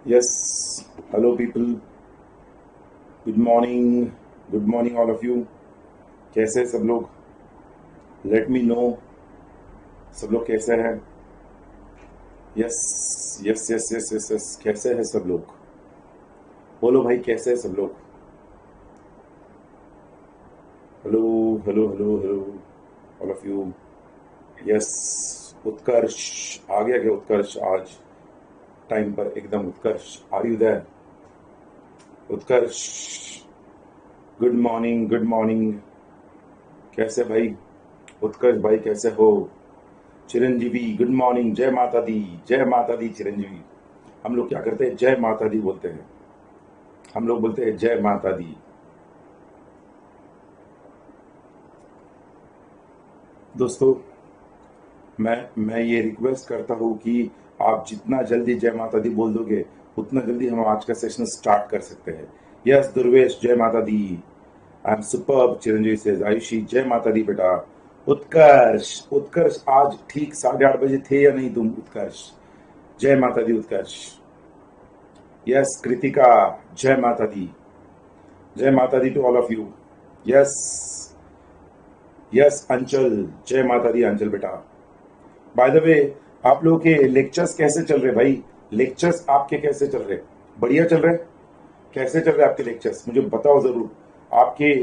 Yes, hello people. Good morning all of you. कैसे हैं सब लोग? Let me know सब लोग कैसे हैं? Yes, yes, yes, yes, yes, yes. कैसे हैं सब लोग? बोलो भाई कैसे हैं सब लोग? Hello hello hello hello all of you. Yes, Utkarsh आ गया क्या? उत्कर्ष आज टाइम पर एकदम. Utkarsh, are you there? Utkarsh, good morning, good morning. कैसे भाई? उत्कर्ष भाई कैसे हो? Chiranjeevi, good morning. जय माता दी, जय माता दी. चिरंजीवी, हम लोग क्या करते हैं? जय माता दी बोलते हैं. हम लोग बोलते हैं जय माता दी. दोस्तों, मैं ये रिक्वेस्ट करता हूँ कि आप जितना जल्दी जय माता दी बोल दोगे उतना जल्दी हम आज का सेशन स्टार्ट कर सकते हैं. यस दुर्वेश, जय माता दी. I am superb. Chiranjeevi says Ayushi, जय माता दी बेटा. उत्कर्ष, उत्कर्ष आज ठीक 8:30 थे या नहीं तुम? उत्कर्ष, जय माता दी. उत्कर्ष, यस. कृतिका, जय माता दी. जय माता दी to all of you. Yes yes. Anchal, जय माता दी. अंचल बेटा. बाय द वे, आप लोगों के लेक्चर्स कैसे चल रहे भाई? लेक्चर्स आपके कैसे चल रहे? बढ़िया चल रहे? कैसे चल रहे आपके लेक्चर्स? मुझे बताओ जरूर. आपके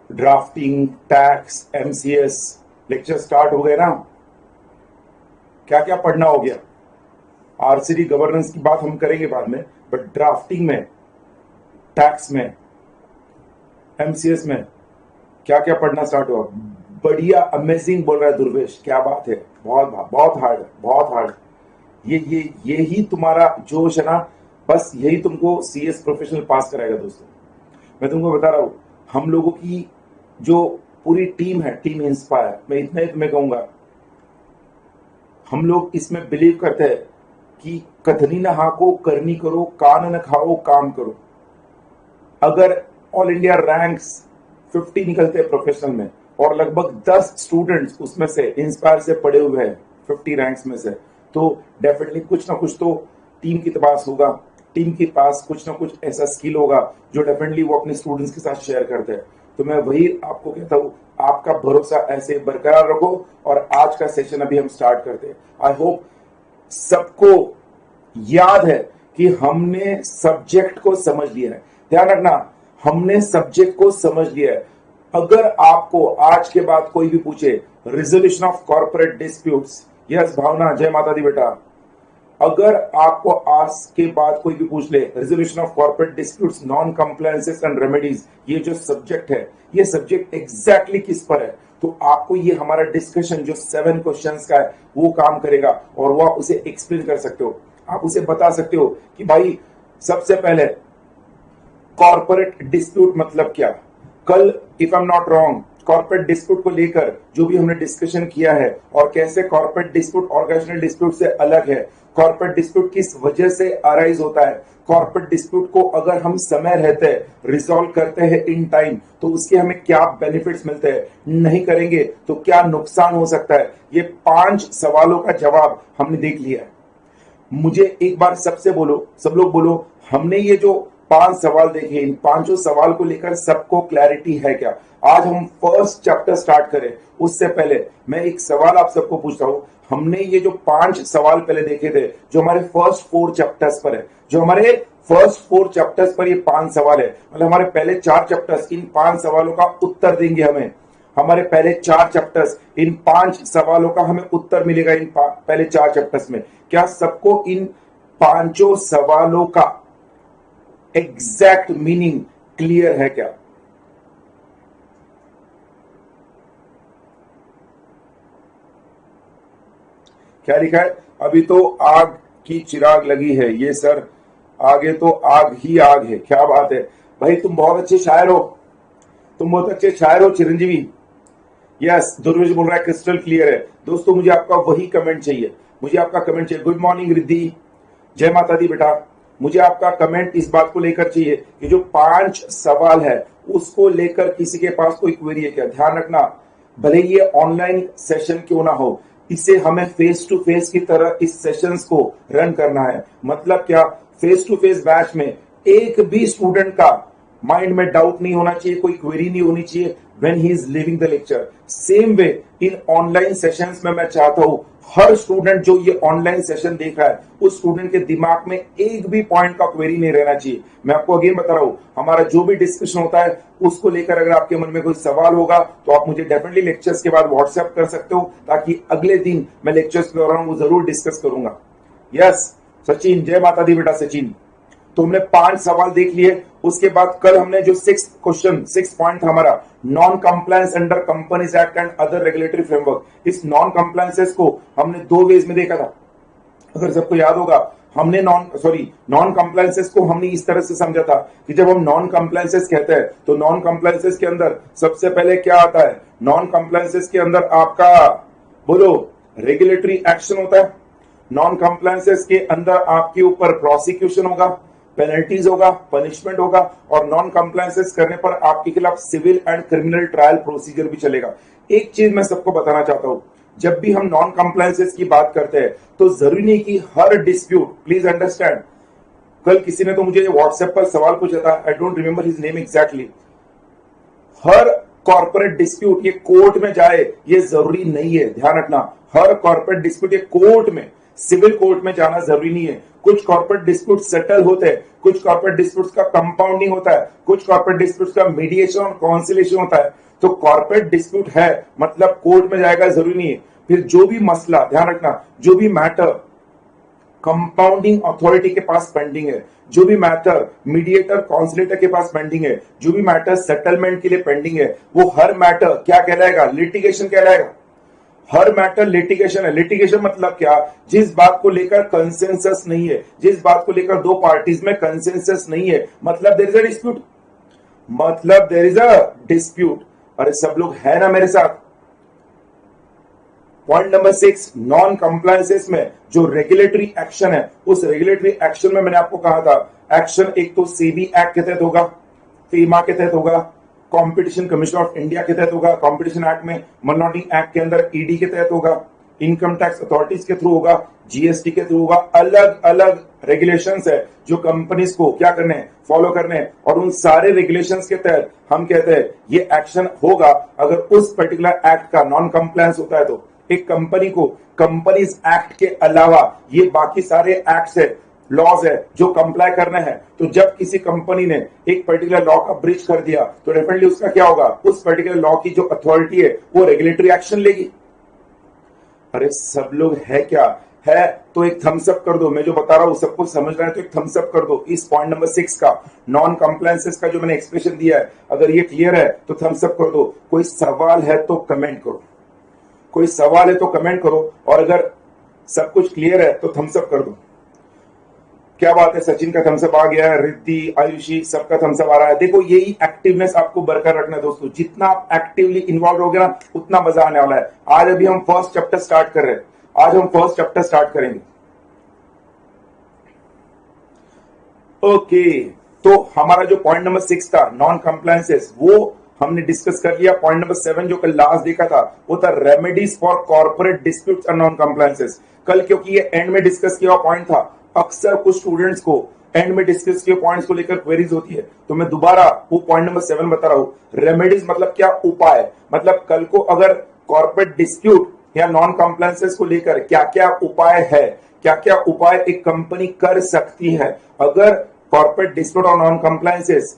drafting, tax, MCS lecture start हो गए ना? क्या क्या पढ़ना हो गया? आरसीडी गवर्नेंस की बात हम करेंगे बाद में, बट ड्राफ्टिंग में, टैक्स में, एमसीएस में क्या क्या पढ़ना स्टार्ट हुआ? बढ़िया, अमेजिंग बोल रहा है दुर्वेश. क्या बात है. बहुत बहुत हार्ड, बहुत हार्ड. ये ही तुम्हारा जोश है ना. बस यही तुमको सीएस प्रोफेशनल पास कराएगा. दोस्तों, मैं तुमको बता रहा हूं, हम लोगों की जो पूरी टीम है, टीम इंस्पायर, मैं इतना ही तुम्हें कहूंगा, हम लोग इसमें बिलीव करते हैं कि कथनी न हाको, करनी करो, कान न खाओ, काम करो. अगर ऑल इंडिया रैंक्स 50 निकलते हैं प्रोफेशनल में और लगभग 10 स्टूडेंट्स उसमें से इंस्पायर से पढ़े हुए हैं 50 रैंक्स में से, तो डेफिनेटली कुछ ना कुछ तो टीम के पास होगा. टीम के पास कुछ ना कुछ ऐसा स्किल होगा जो डेफिनेटली वो अपने स्टूडेंट्स के साथ शेयर करते हैं. तो मैं वही आपको कहता हूं, आपका भरोसा ऐसे बरकरार रखो और आज का सेशन अभी हम स्टार्ट करते हैं. आई होप सबको याद है कि हमने सब्जेक्ट को समझ लिया है. ध्यान रखना, हमने सब्जेक्ट को समझ लिया है. अगर आपको आज के बाद कोई भी पूछे resolution of corporate disputes, yes Bhavna, जय माता दी बेटा. अगर आपको आज के बाद कोई भी पूछ ले resolution of corporate disputes, non compliances and remedies, ये जो सब्जेक्ट है, ये सब्जेक्ट एग्जैक्टली किस पर है, तो आपको ये हमारा डिस्कशन जो 7 क्वेश्चंस का है वो काम करेगा और वो आप उसे एक्सप्लेन कर सकते हो. आप उसे बता सकते हो कि भाई सबसे पहले कॉर्पोरेट डिस्प्यूट मतलब क्या. कल if I am not wrong, corporate dispute को लेकर जो भी हमने डिस्कशन किया है और कैसे कॉर्पोरेट डिस्प्यूट ऑर्गेनाइजेशनल डिस्प्यूट से अलग है, कॉर्पोरेट डिस्प्यूट किस वजह से अराइज होता है, कॉर्पोरेट डिस्प्यूट को अगर हम समय रहते रिजॉल्व करते हैं इन टाइम तो उसके हमें क्या बेनिफिट्स मिलते हैं, नहीं करेंगे तो क्या नुकसान हो सकता है. ये 5 सवालों का जवाब हमने देख लिया है. मुझे एक बार सबसे बोलो, सब लोग बोलो, हमने ये जो 5 सवाल देखे, इन 5 सवाल को लेकर सबको क्लैरिटी है क्या? आज हम फर्स्ट चैप्टर स्टार्ट करें उससे पहले मैं एक सवाल आप सबको पूछता हूं. हमने ये जो 5 सवाल पहले देखे थे जो हमारे फर्स्ट 4 चैप्टर्स पर है, जो हमारे फर्स्ट 4 चैप्टर्स पर ये 5 सवाल है, मतलब हमारे पहले 4 चैप्टर्स इन 5 सवालों का उत्तर देंगे हमें. हमारे पहले 4 चैप्टर्स, इन 5 सवालों का हमें उत्तर मिलेगा इन पहले 4 चैप्टर्स में. क्या सबको इन 5 सवालों का एग्जैक्ट मीनिंग क्लियर है क्या? क्या लिखा है? अभी तो आग की चिराग लगी है. ये सर, आगे तो आग ही आग है. क्या बात है भाई, तुम बहुत अच्छे शायर हो. तुम बहुत अच्छे शायर हो चिरंजीवी. यस, दुर्वेश बोल रहा है क्रिस्टल क्लियर है. दोस्तों, मुझे आपका वही कमेंट चाहिए. मुझे आपका कमेंट चाहिए. गुड मॉर्निंग रिद्धि, जय माता दी बेटा. मुझे आपका कमेंट इस बात को लेकर चाहिए कि जो 5 सवाल है उसको लेकर किसी के पास कोई क्वेरी है क्या. ध्यान रखना, भले ये ऑनलाइन सेशन क्यों ना हो, इसे हमें फेस टू फेस की तरह इस सेशंस को रन करना है। मतलब क्या, फेस टू फेस बैच में एक भी स्टूडेंट का माइंड में डाउट नहीं होना चाहिए, कोई क्वेरी नहीं होनी चाहिए when he is living the lecture. Same way in online sessions में मैं चाहता हूं हर स्टूडेंट जो ये ऑनलाइन सेशन देख रहा है उस स्टूडेंट के दिमाग में एक भी पॉइंट का क्वेरी नहीं रहना चाहिए। मैं आपको अगेन बता रहा हूं, हमारा जो भी डिस्कशन होता है उसको लेकर अगर आपके मन में कोई सवाल होगा तो आप मुझे डेफिनेटली लेक्चर्स के बाद व्हाट्सएप कर सकते हो, ताकि अगले दिन मैं लेक्चर्स के दौरान वो जरूर डिस्कस करूंगा। यस सचिन, जय माता दी बेटा सचिन। तो हमने 5 सवाल देख लिए। उसके बाद कल हमने जो 6 क्वेश्चन 6 पॉइंट हमारा non compliance under companies act and other regulatory framework, इस नॉन कंप्लायंसेस को हमने 2 वेज में देखा था। अगर सबको याद होगा, हमने नॉन कंप्लायंसेस को हमने इस तरह से समझा था कि जब हम नॉन कंप्लायंसेस कहते हैं तो नॉन कंप्लायंसेस के अंदर सबसे पहले क्या आता है? नॉन कंप्लायंसेस के अंदर आपका बोलो रेगुलेटरी एक्शन होता है। नॉन कंप्लायंसेस के अंदर आपके ऊपर प्रोसिक्यूशन होगा, पेनल्टीज होगा, पनिशमेंट होगा, और नॉन कंप्लायंसेस करने पर आपके खिलाफ civil and criminal trial procedure भी चलेगा। एक चीज मैं सबको बताना चाहता हूं, जब भी हम नॉन कंप्लायंसेस की बात करते हैं तो जरूरी नहीं कि हर डिस्प्यूट, प्लीज अंडरस्टैंड, कल किसी ने तो मुझे व्हाट्सएप पर सवाल पूछा था, I don't remember his name exactly, her corporate dispute ये कोर्ट में जाए ये जरूरी नहीं है। ध्यान रखना, हर कॉर्पोरेट डिस्प्यूट ये कोर्ट में, सिविल कोर्ट में जाना जरूरी नहीं है। कुछ कॉर्पोरेट डिस्प्यूट सेटल होते हैं, कुछ कॉर्पोरेट डिस्प्यूट्स का कंपाउंडिंग होता है, कुछ कॉर्पोरेट डिस्प्यूट्स का मीडिएशन और कॉन्सिलेशन होता है। तो कॉर्पोरेट डिस्प्यूट है मतलब कोर्ट में जाएगा जरूरी नहीं है। फिर जो भी मसला, ध्यान रखना, जो भी मैटर कंपाउंडिंग अथॉरिटी के पास पेंडिंग है, जो भी मैटर मीडिएटर कॉन्सिलेटर के पास पेंडिंग है, जो भी मैटर सेटलमेंट के लिए पेंडिंग है, वो हर मैटर क्या कहलाएगा? लिटिगेशन कहलाएगा। हर मैटर लिटिगेशन है। लिटिगेशन मतलब क्या? जिस बात को लेकर कंसेंसस नहीं है, जिस बात को लेकर 2 पार्टीज में कंसेंसस नहीं है, मतलब देयर इज अ डिस्प्यूट, मतलब देयर इज अ डिस्प्यूट। अरे सब लोग है ना मेरे साथ? पॉइंट नंबर 6, नॉन कंप्लायंसेस में जो रेगुलेटरी एक्शन है, उस रेगुलेटरी एक्शन में मैंने आपको कहा था एक्शन एक तो सेबी एक्ट के तहत होगा, फीमा के तहत होगा, कंपटीशन कमीशन ऑफ इंडिया के तहत होगा, कंपटीशन एक्ट में, मॉनिटरिंग एक्ट के अंदर ईडी के तहत होगा, इनकम टैक्स अथॉरिटीज के थ्रू होगा, जीएसटी के थ्रू होगा। अलग अलग रेगुलेशंस है जो कंपनीज को क्या करने हैं? फॉलो करने हैं। और उन सारे रेगुलेशंस के तहत हम कहते हैं ये एक्शन होगा अगर उस पर्टिकुलर एक्ट का नॉन कंप्लायंस होता है। तो एक कंपनी को कंपनीज एक्ट के अलावा ये बाकी सारे एक्ट्स है, लॉज है जो कंप्लाई करना है। तो जब किसी कंपनी ने एक पर्टिकुलर लॉ का ब्रीच कर दिया तो डेफिनेटली उसका क्या होगा? उस पर्टिकुलर लॉ की जो अथॉरिटी है वो रेगुलेटरी एक्शन लेगी। अरे सब लोग है क्या? है तो एक थम्स अप कर दो। मैं जो बता रहा हूं सबको समझ रहा है तो एक थम्स अप कर दो। इस पॉइंट नंबर 6 का नॉन कंप्लायंसेस का जो मैंने एक्सप्रेशन दिया है, अगर ये क्लियर है तो थम्स अप कर दो। कोई सवाल है तो कमेंट करो, कोई सवाल है तो कमेंट करो, और अगर सब कुछ क्लियर है तो थम्स अप कर दो। क्या बात है, सचिन का थम्स अप आ गया है, रिद्धि, आयुषी, सबका थम्स अप आ रहा है। देखो यही एक्टिवनेस आपको बरकरार रखना है दोस्तों। जितना आप एक्टिवली इन्वॉल्व होगे ना उतना मजा आने वाला है। आज अभी हम फर्स्ट चैप्टर स्टार्ट कर रहे हैं, आज हम फर्स्ट चैप्टर स्टार्ट करेंगे। ओके, तो हमारा जो पॉइंट नंबर 6 था नॉन कंप्लायंसेस, वो हमने डिस्कस कर लिया। पॉइंट नंबर 7 जो कल लास्ट देखा था वो था remedies for corporate disputes and non compliances. कल क्योंकि ये एंड में डिस्कस किया हुआ पॉइंट था, अक्सर कुछ स्टूडेंट्स को एंड में डिस्कस किए पॉइंट्स को लेकर क्वेरीज होती है, तो मैं दोबारा वो पॉइंट नंबर 7 बता रहा हूं। रेमेडीज मतलब क्या? उपाय। मतलब कल को अगर कॉर्पोरेट डिस्प्यूट या नॉन कंप्लायंसेस को लेकर क्या क्या उपाय है, क्या क्या उपाय एक कंपनी कर सकती है अगर कॉर्पोरेट डिस्प्यूट और नॉन कंप्लायंसेस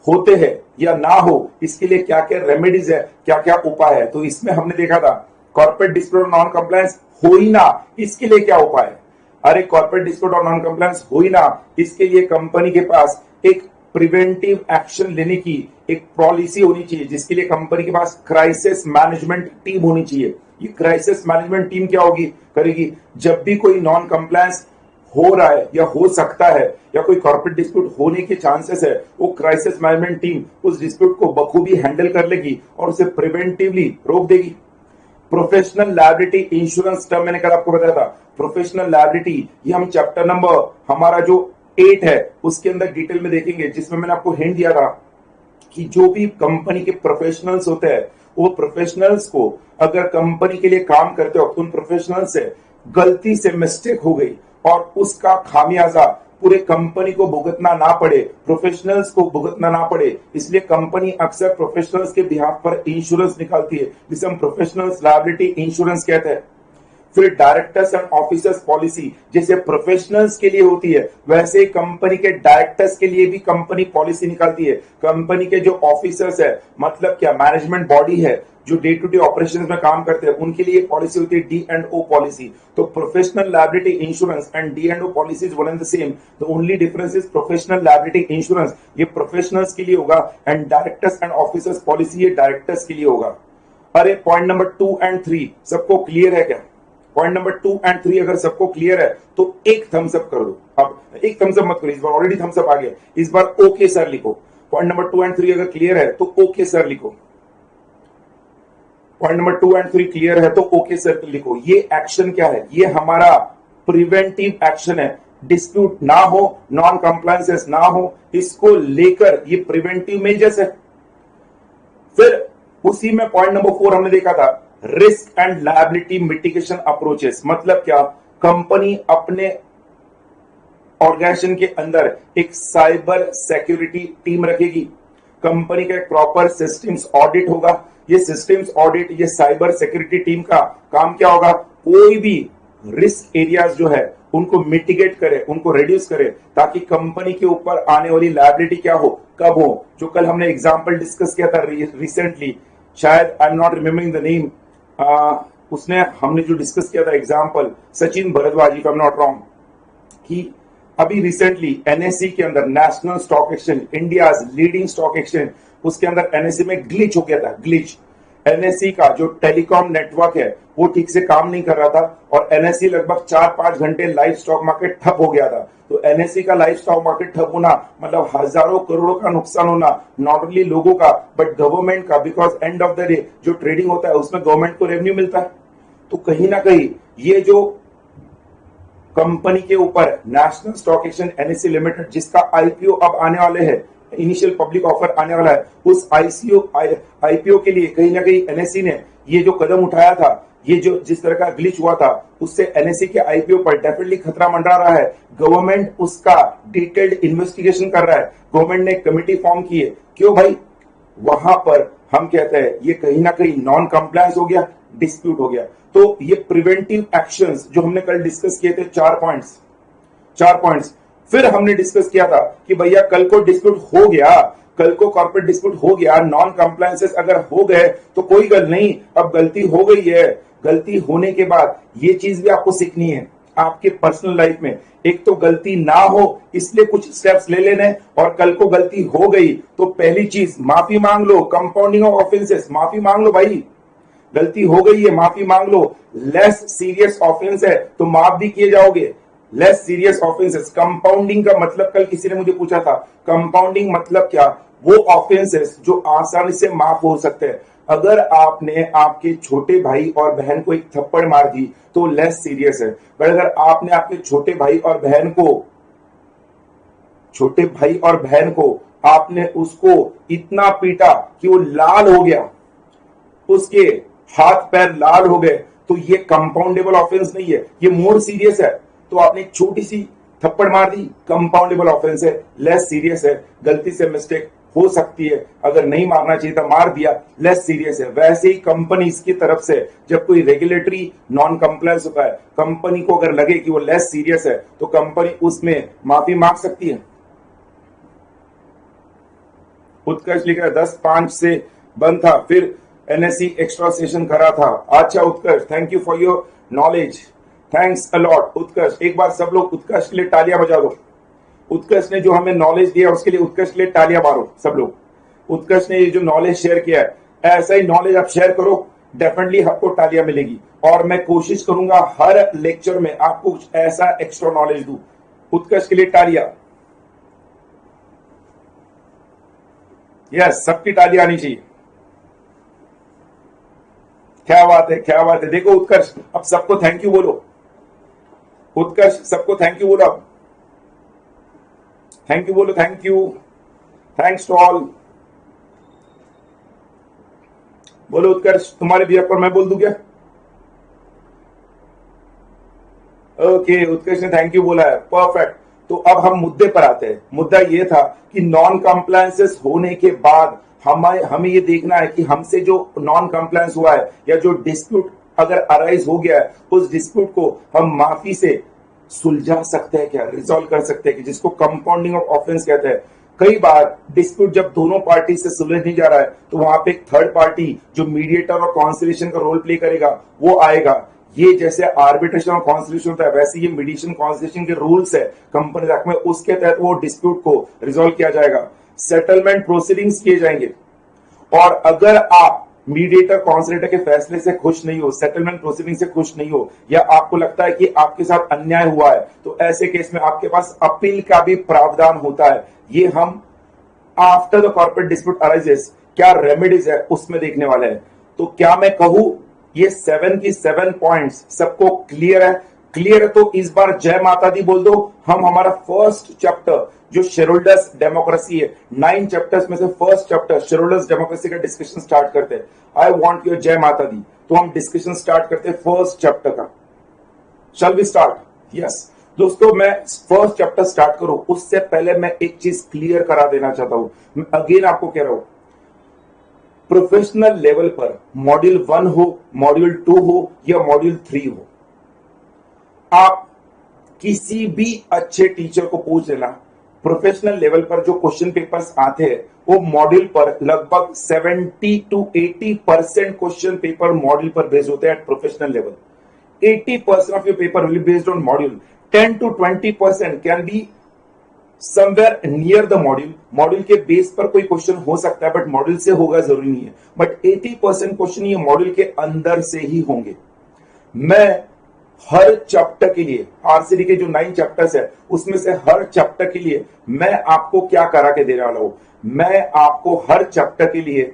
होते हैं या ना हो, इसके लिए क्या क्या रेमेडीज है, क्या क्या उपाय है। तो इसमें हमने देखा था कॉर्पोरेट डिस्प्यूट और नॉन कंप्लायंस हो ही ना, इसके लिए क्या उपाय है। अरे कॉर्पोरेट डिस्प्यूट और नॉन कंप्लायंस हो ही ना, इसके लिए कंपनी के पास एक प्रिवेंटिव एक्शन लेने की एक पॉलिसी होनी चाहिए, जिसके लिए कंपनी के पास क्राइसिस मैनेजमेंट टीम होनी चाहिए। ये क्राइसिस मैनेजमेंट टीम क्या होगी, करेगी, जब भी कोई नॉन कंप्लायंस हो रहा है या हो सकता है या कोई कॉर्पोरेट डिस्प्यूट होने के चांसेस है, वो क्राइसिस मैनेजमेंट टीम उस डिस्प्यूट को बखूबी हैंडल कर लेगी और उसे प्रिवेंटिवली रोक देगी। प्रोफेशनल लायबिलिटी इंश्योरेंस टर्म मैंने कल आपको बताया था। प्रोफेशनल लायबिलिटी ये हम चैप्टर नंबर हमारा जो 8 है उसके अंदर डिटेल में देखेंगे, जिसमें मैंने आपको हिंट दिया था कि जो भी कंपनी के प्रोफेशनल्स होते हैं वो प्रोफेशनल्स को अगर कंपनी के लिए काम करते हो उन प्रोफेशनल से गलती से मिस्टेक हो गई और उसका खामियाजा पूरे कंपनी को भुगतना ना पड़े, प्रोफेशनल्स को भुगतना ना पड़े, इसलिए कंपनी अक्सर प्रोफेशनल्स के बिहाफ पर इंश्योरेंस निकालती है जिसे हम प्रोफेशनल्स लायबिलिटी इंश्योरेंस कहते हैं। फिर डायरेक्टर्स एंड ऑफिसर्स पॉलिसी जैसे प्रोफेशनल्स के लिए होती है वैसे ही कंपनी के डायरेक्टर्स के लिए भी कंपनी पॉलिसी निकालती है। कंपनी के जो ऑफिसर्स है मतलब क्या मैनेजमेंट बॉडी है जो डे टू डे ऑपरेशंस में काम करते हैं उनके लिए पॉलिसी होती है D&O पॉलिसी। तो professional liability insurance and D&O policy is one and the same. The only difference is professional liability insurance ये प्रोफेशनल्स के लिए होगा and directors and officers policy ये डायरेक्टर्स के लिए होगा। अरे पॉइंट नंबर 2 और 3 सबको क्लियर है क्या? पॉइंट नंबर 2 और 3 अगर सबको क्लियर है तो एक थम्स अप कर दो। अब एक थम्स अप मत करो, इस बार ऑलरेडी थम्स अप आ गया, इस बार ओके सर लिखो। पॉइंट नंबर 2 और 3 अगर क्लियर है तो ओके सर लिखो। पॉइंट नंबर 2 और 3 क्लियर है तो ओके सर लिखो। ये एक्शन क्या है? ये हमारा प्रिवेंटिव एक्शन है। डिस्प्यूट ना हो, नॉन कंप्लायंसेस ना हो, इसको लेकर ये प्रिवेंटिव मेजर्स है। फिर उसी में पॉइंट नंबर 4 हमने देखा था risk and liability mitigation approaches. मतलब क्या? कंपनी अपने ऑर्गेनाइजेशन के अंदर एक साइबर सिक्योरिटी टीम रखेगी। कंपनी का एक प्रॉपर सिस्टम्स ऑडिट होगा। ये सिस्टम्स ऑडिट, ये साइबर सिक्योरिटी टीम का काम क्या होगा? कोई भी रिस्क एरियाज जो है उनको मिटिगेट करे, उनको रिड्यूस करे ताकि कंपनी के ऊपर आने वाली लायबिलिटी क्या हो, कब हो। जो कल हमने एग्जांपल डिस्कस किया था रिसेंटली, शायद I am not remembering the name, उसने हमने जो डिस्कस किया था example Sachin Bharadwaj if I am not wrong, कि अभी रिसेंटली एनएससी के अंदर national stock exchange, India leading stock exchange, उसके अंदर एनएससी में ग्लिच हो गया था। ग्लिच एनएससी का जो टेलीकॉम नेटवर्क है वो ठीक से काम नहीं कर रहा था और एनएससी लगभग 4-5 घंटे लाइव स्टॉक मार्केट ठप हो गया था। तो एनएससी का लाइव स्टॉक मार्केट ठप होना मतलब हजारों करोड़ों का नुकसान होना, नॉट ओनली लोगों का बट गवर्नमेंट का, because end of the day जो ट्रेडिंग होता है उसमें गवर्नमेंट को रेवेन्यू मिलता है। तो कहीं ना कहीं ये जो कंपनी के ऊपर national stock exchange NSC limited जिसका आईपीओ अब आने वाले हैं, इनिशियल पब्लिक ऑफर आने वाला है, उस आईपीओ के लिए कहीं ना कहीं एनएससी ने ये जो कदम उठाया था, ये जो जिस तरह का ग्लिच हुआ था उससे एनएससी के आईपीओ पर डेफिनेटली खतरा मंडरा रहा है। गवर्नमेंट उसका डिटेल्ड इन्वेस्टिगेशन कर रहा है। गवर्नमेंट ने कमेटी फॉर्म की है। क्यों भाई? वहां पर हम कहते हैं ये कहीं ना कहीं नॉन कंप्लायंस हो गया, डिस्प्यूट हो गया। तो ये प्रिवेंटिव एक्शंस जो हमने कल डिस्कस किए थे 4 पॉइंट्स। फिर हमने डिस्कस किया था कि भैया कल को डिस्प्यूट हो गया, कल को कॉर्पोरेट डिस्प्यूट हो गया, नॉन कंप्लायंसेस अगर हो गए तो कोई गल नहीं, अब गलती हो गई है। गलती होने के बाद ये चीज भी आपको सीखनी है आपके पर्सनल लाइफ में। एक तो गलती ना हो इसलिए कुछ स्टेप्स ले लेने, और कल को गलती हो गई तो पहली चीज माफी मांग लो। कंपाउंडिंग ऑफ ऑफेंसेस, माफी मांग लो भाई। गलती हो गई है, माफी मांग लो। लेस सीरियस ऑफेंस है तो माफ भी किए जाओगे। लेस सीरियस ऑफेंसेस, कंपाउंडिंग का मतलब कल किसी ने मुझे पूछा था, कंपाउंडिंग मतलब क्या? वो ऑफेंसेस जो आसानी से माफ हो सकते हैं। अगर आपने आपके छोटे भाई और बहन को एक थप्पड़ मार दी तो लेस सीरियस है, पर अगर आपने आपके छोटे भाई और बहन को आपने उसको इतना पीटा कि वो लाल हो गया, उसके हाथ पैर लाल हो गए, तो ये कंपाउंडेबल ऑफेंस नहीं है, ये मोर सीरियस है। तो आपने एक छोटी सी थप्पड़ मार दी, कंपाउंडेबल ऑफेंस है, लेस सीरियस है। गलती से मिस्टेक हो सकती है, अगर नहीं मारना चाहिए था मार दिया, लेस सीरियस है। वैसे ही कंपनी की तरफ से जब कोई रेगुलेटरी नॉन कंप्लायंस होता है, कंपनी को अगर लगे कि वो लेस सीरियस है तो कंपनी उसमें माफी मांग सकती है। उत्कर्ष लिख रहा है 10/5 से बंद था, फिर एनएससी एक्स्ट्रा सेशन करा था। अच्छा Utkarsh, thank you for your knowledge, thanks a lot Utkarsh. एक बार सब लोग उत्कर्ष के लिए तालियां बजा दो। उत्कर्ष ने जो हमें नॉलेज दिया उसके लिए उत्कर्ष के लिए तालियां मारो सब लोग। उत्कर्ष ने ये जो नॉलेज शेयर किया है, ऐसा ही नॉलेज आप शेयर करो, डेफिनेटली आपको तालियां मिलेगी। और मैं कोशिश करूंगा हर लेक्चर में आपको कुछ ऐसा एक्स्ट्रा नॉलेज दूं। उत्कर्ष के लिए तालियां। यस, सबकी तालियां आनी चाहिए। क्या बात है, क्या बात है। देखो उत्कर्ष, अब सबको थैंक यू बोलो। उत्कर्ष सबको थैंक यू बोलो, अब थैंक यू बोलो। Thank you, thanks to all. बोलो उत्कर्ष, तुम्हारे बिहेव पर मैं बोल दूं क्या? ओके, उत्कर्ष ने थैंक यू बोला है, परफेक्ट। तो अब हम मुद्दे पर आते हैं। मुद्दा ये था कि नॉन कंप्लायंसेस होने के बाद हमें हमें ये देखना है कि हमसे जो नॉन कंप्लायंस हुआ है या जो डिस्प्यूट अगर अराइज हो गया है, उस डिस्प्यूट को हम माफी से सुलझा सकते हैं क्या, रिजॉल्व कर सकते हैं कि जिसको कंपाउंडिंग ऑफ ऑफेंस कहते हैं। कई बार डिस्प्यूट जब दोनों पार्टी से सुलझ नहीं जा रहा है तो वहां पे एक थर्ड पार्टी जो मीडिएटर और कॉन्सिलिएशन का रोल प्ले करेगा वो आएगा। ये जैसे आर्बिट्रेशन और कॉन्सिलिएशन होता है वैसे ये मीडिएशन कॉन्सिलिएशन के रूल्स है कंपनी एक्ट में, उसके तहत वो डिस्प्यूट को रिजॉल्व किया जाएगा, सेटलमेंट प्रोसीडिंग्स किए जाएंगे। और अगर आप मीडिएटर कॉन्सिलेटर के फैसले से खुश नहीं हो, सेटलमेंट प्रोसीडिंग से खुश नहीं हो, या आपको लगता है कि आपके साथ अन्याय हुआ है, तो ऐसे केस में आपके पास अपील का भी प्रावधान होता है। ये हम after the corporate dispute arises क्या रेमेडीज है उसमें देखने वाले हैं। तो क्या मैं कहूं ये 7 की 7 पॉइंट्स सबको क्लियर है? क्लियर है तो इस बार जय माता दी बोल दो। हम हमारा फर्स्ट चैप्टर जो शेयरहोल्डर्स डेमोक्रेसी है, 9 चैप्टर्स में से फर्स्ट चैप्टर शेयरहोल्डर्स डेमोक्रेसी का डिस्कशन स्टार्ट करते हैं। आई वांट योर जय माता दी। तो हम डिस्कशन स्टार्ट करते हैं फर्स्ट चैप्टर का। Shall we start? यस दोस्तों, मैं फर्स्ट चैप्टर स्टार्ट करूं उससे पहले मैं एक चीज क्लियर करा देना चाहता हूं। मैं अगेन आपको कह रहा हूं, प्रोफेशनल लेवल पर मॉड्यूल 1 हो, मॉड्यूल 2 हो या मॉड्यूल 3 हो, आप किसी भी अच्छे टीचर को पूछ लेना, प्रोफेशनल लेवल पर जो क्वेश्चन पेपर्स आते हैं वो मॉड्यूल पर लगभग 70 to 80% क्वेश्चन पेपर मॉड्यूल पर बेस्ड होते हैं at professional level. 80% of your paper will be based on module. 10 to 20% can be somewhere near the module. Module के बेस पर कोई क्वेश्चन हो सकता है बट मॉड्यूल से होगा जरूरी नहीं है। बट 80% क्वेश्चन ये मॉड्यूल के अंदर से ही होंगे। मैं हर चैप्टर के लिए, आरसीडी के जो 9 चैप्टर्स है उसमें से हर चैप्टर के लिए मैं आपको क्या करा के देने वाला हूं, मैं आपको हर चैप्टर के लिए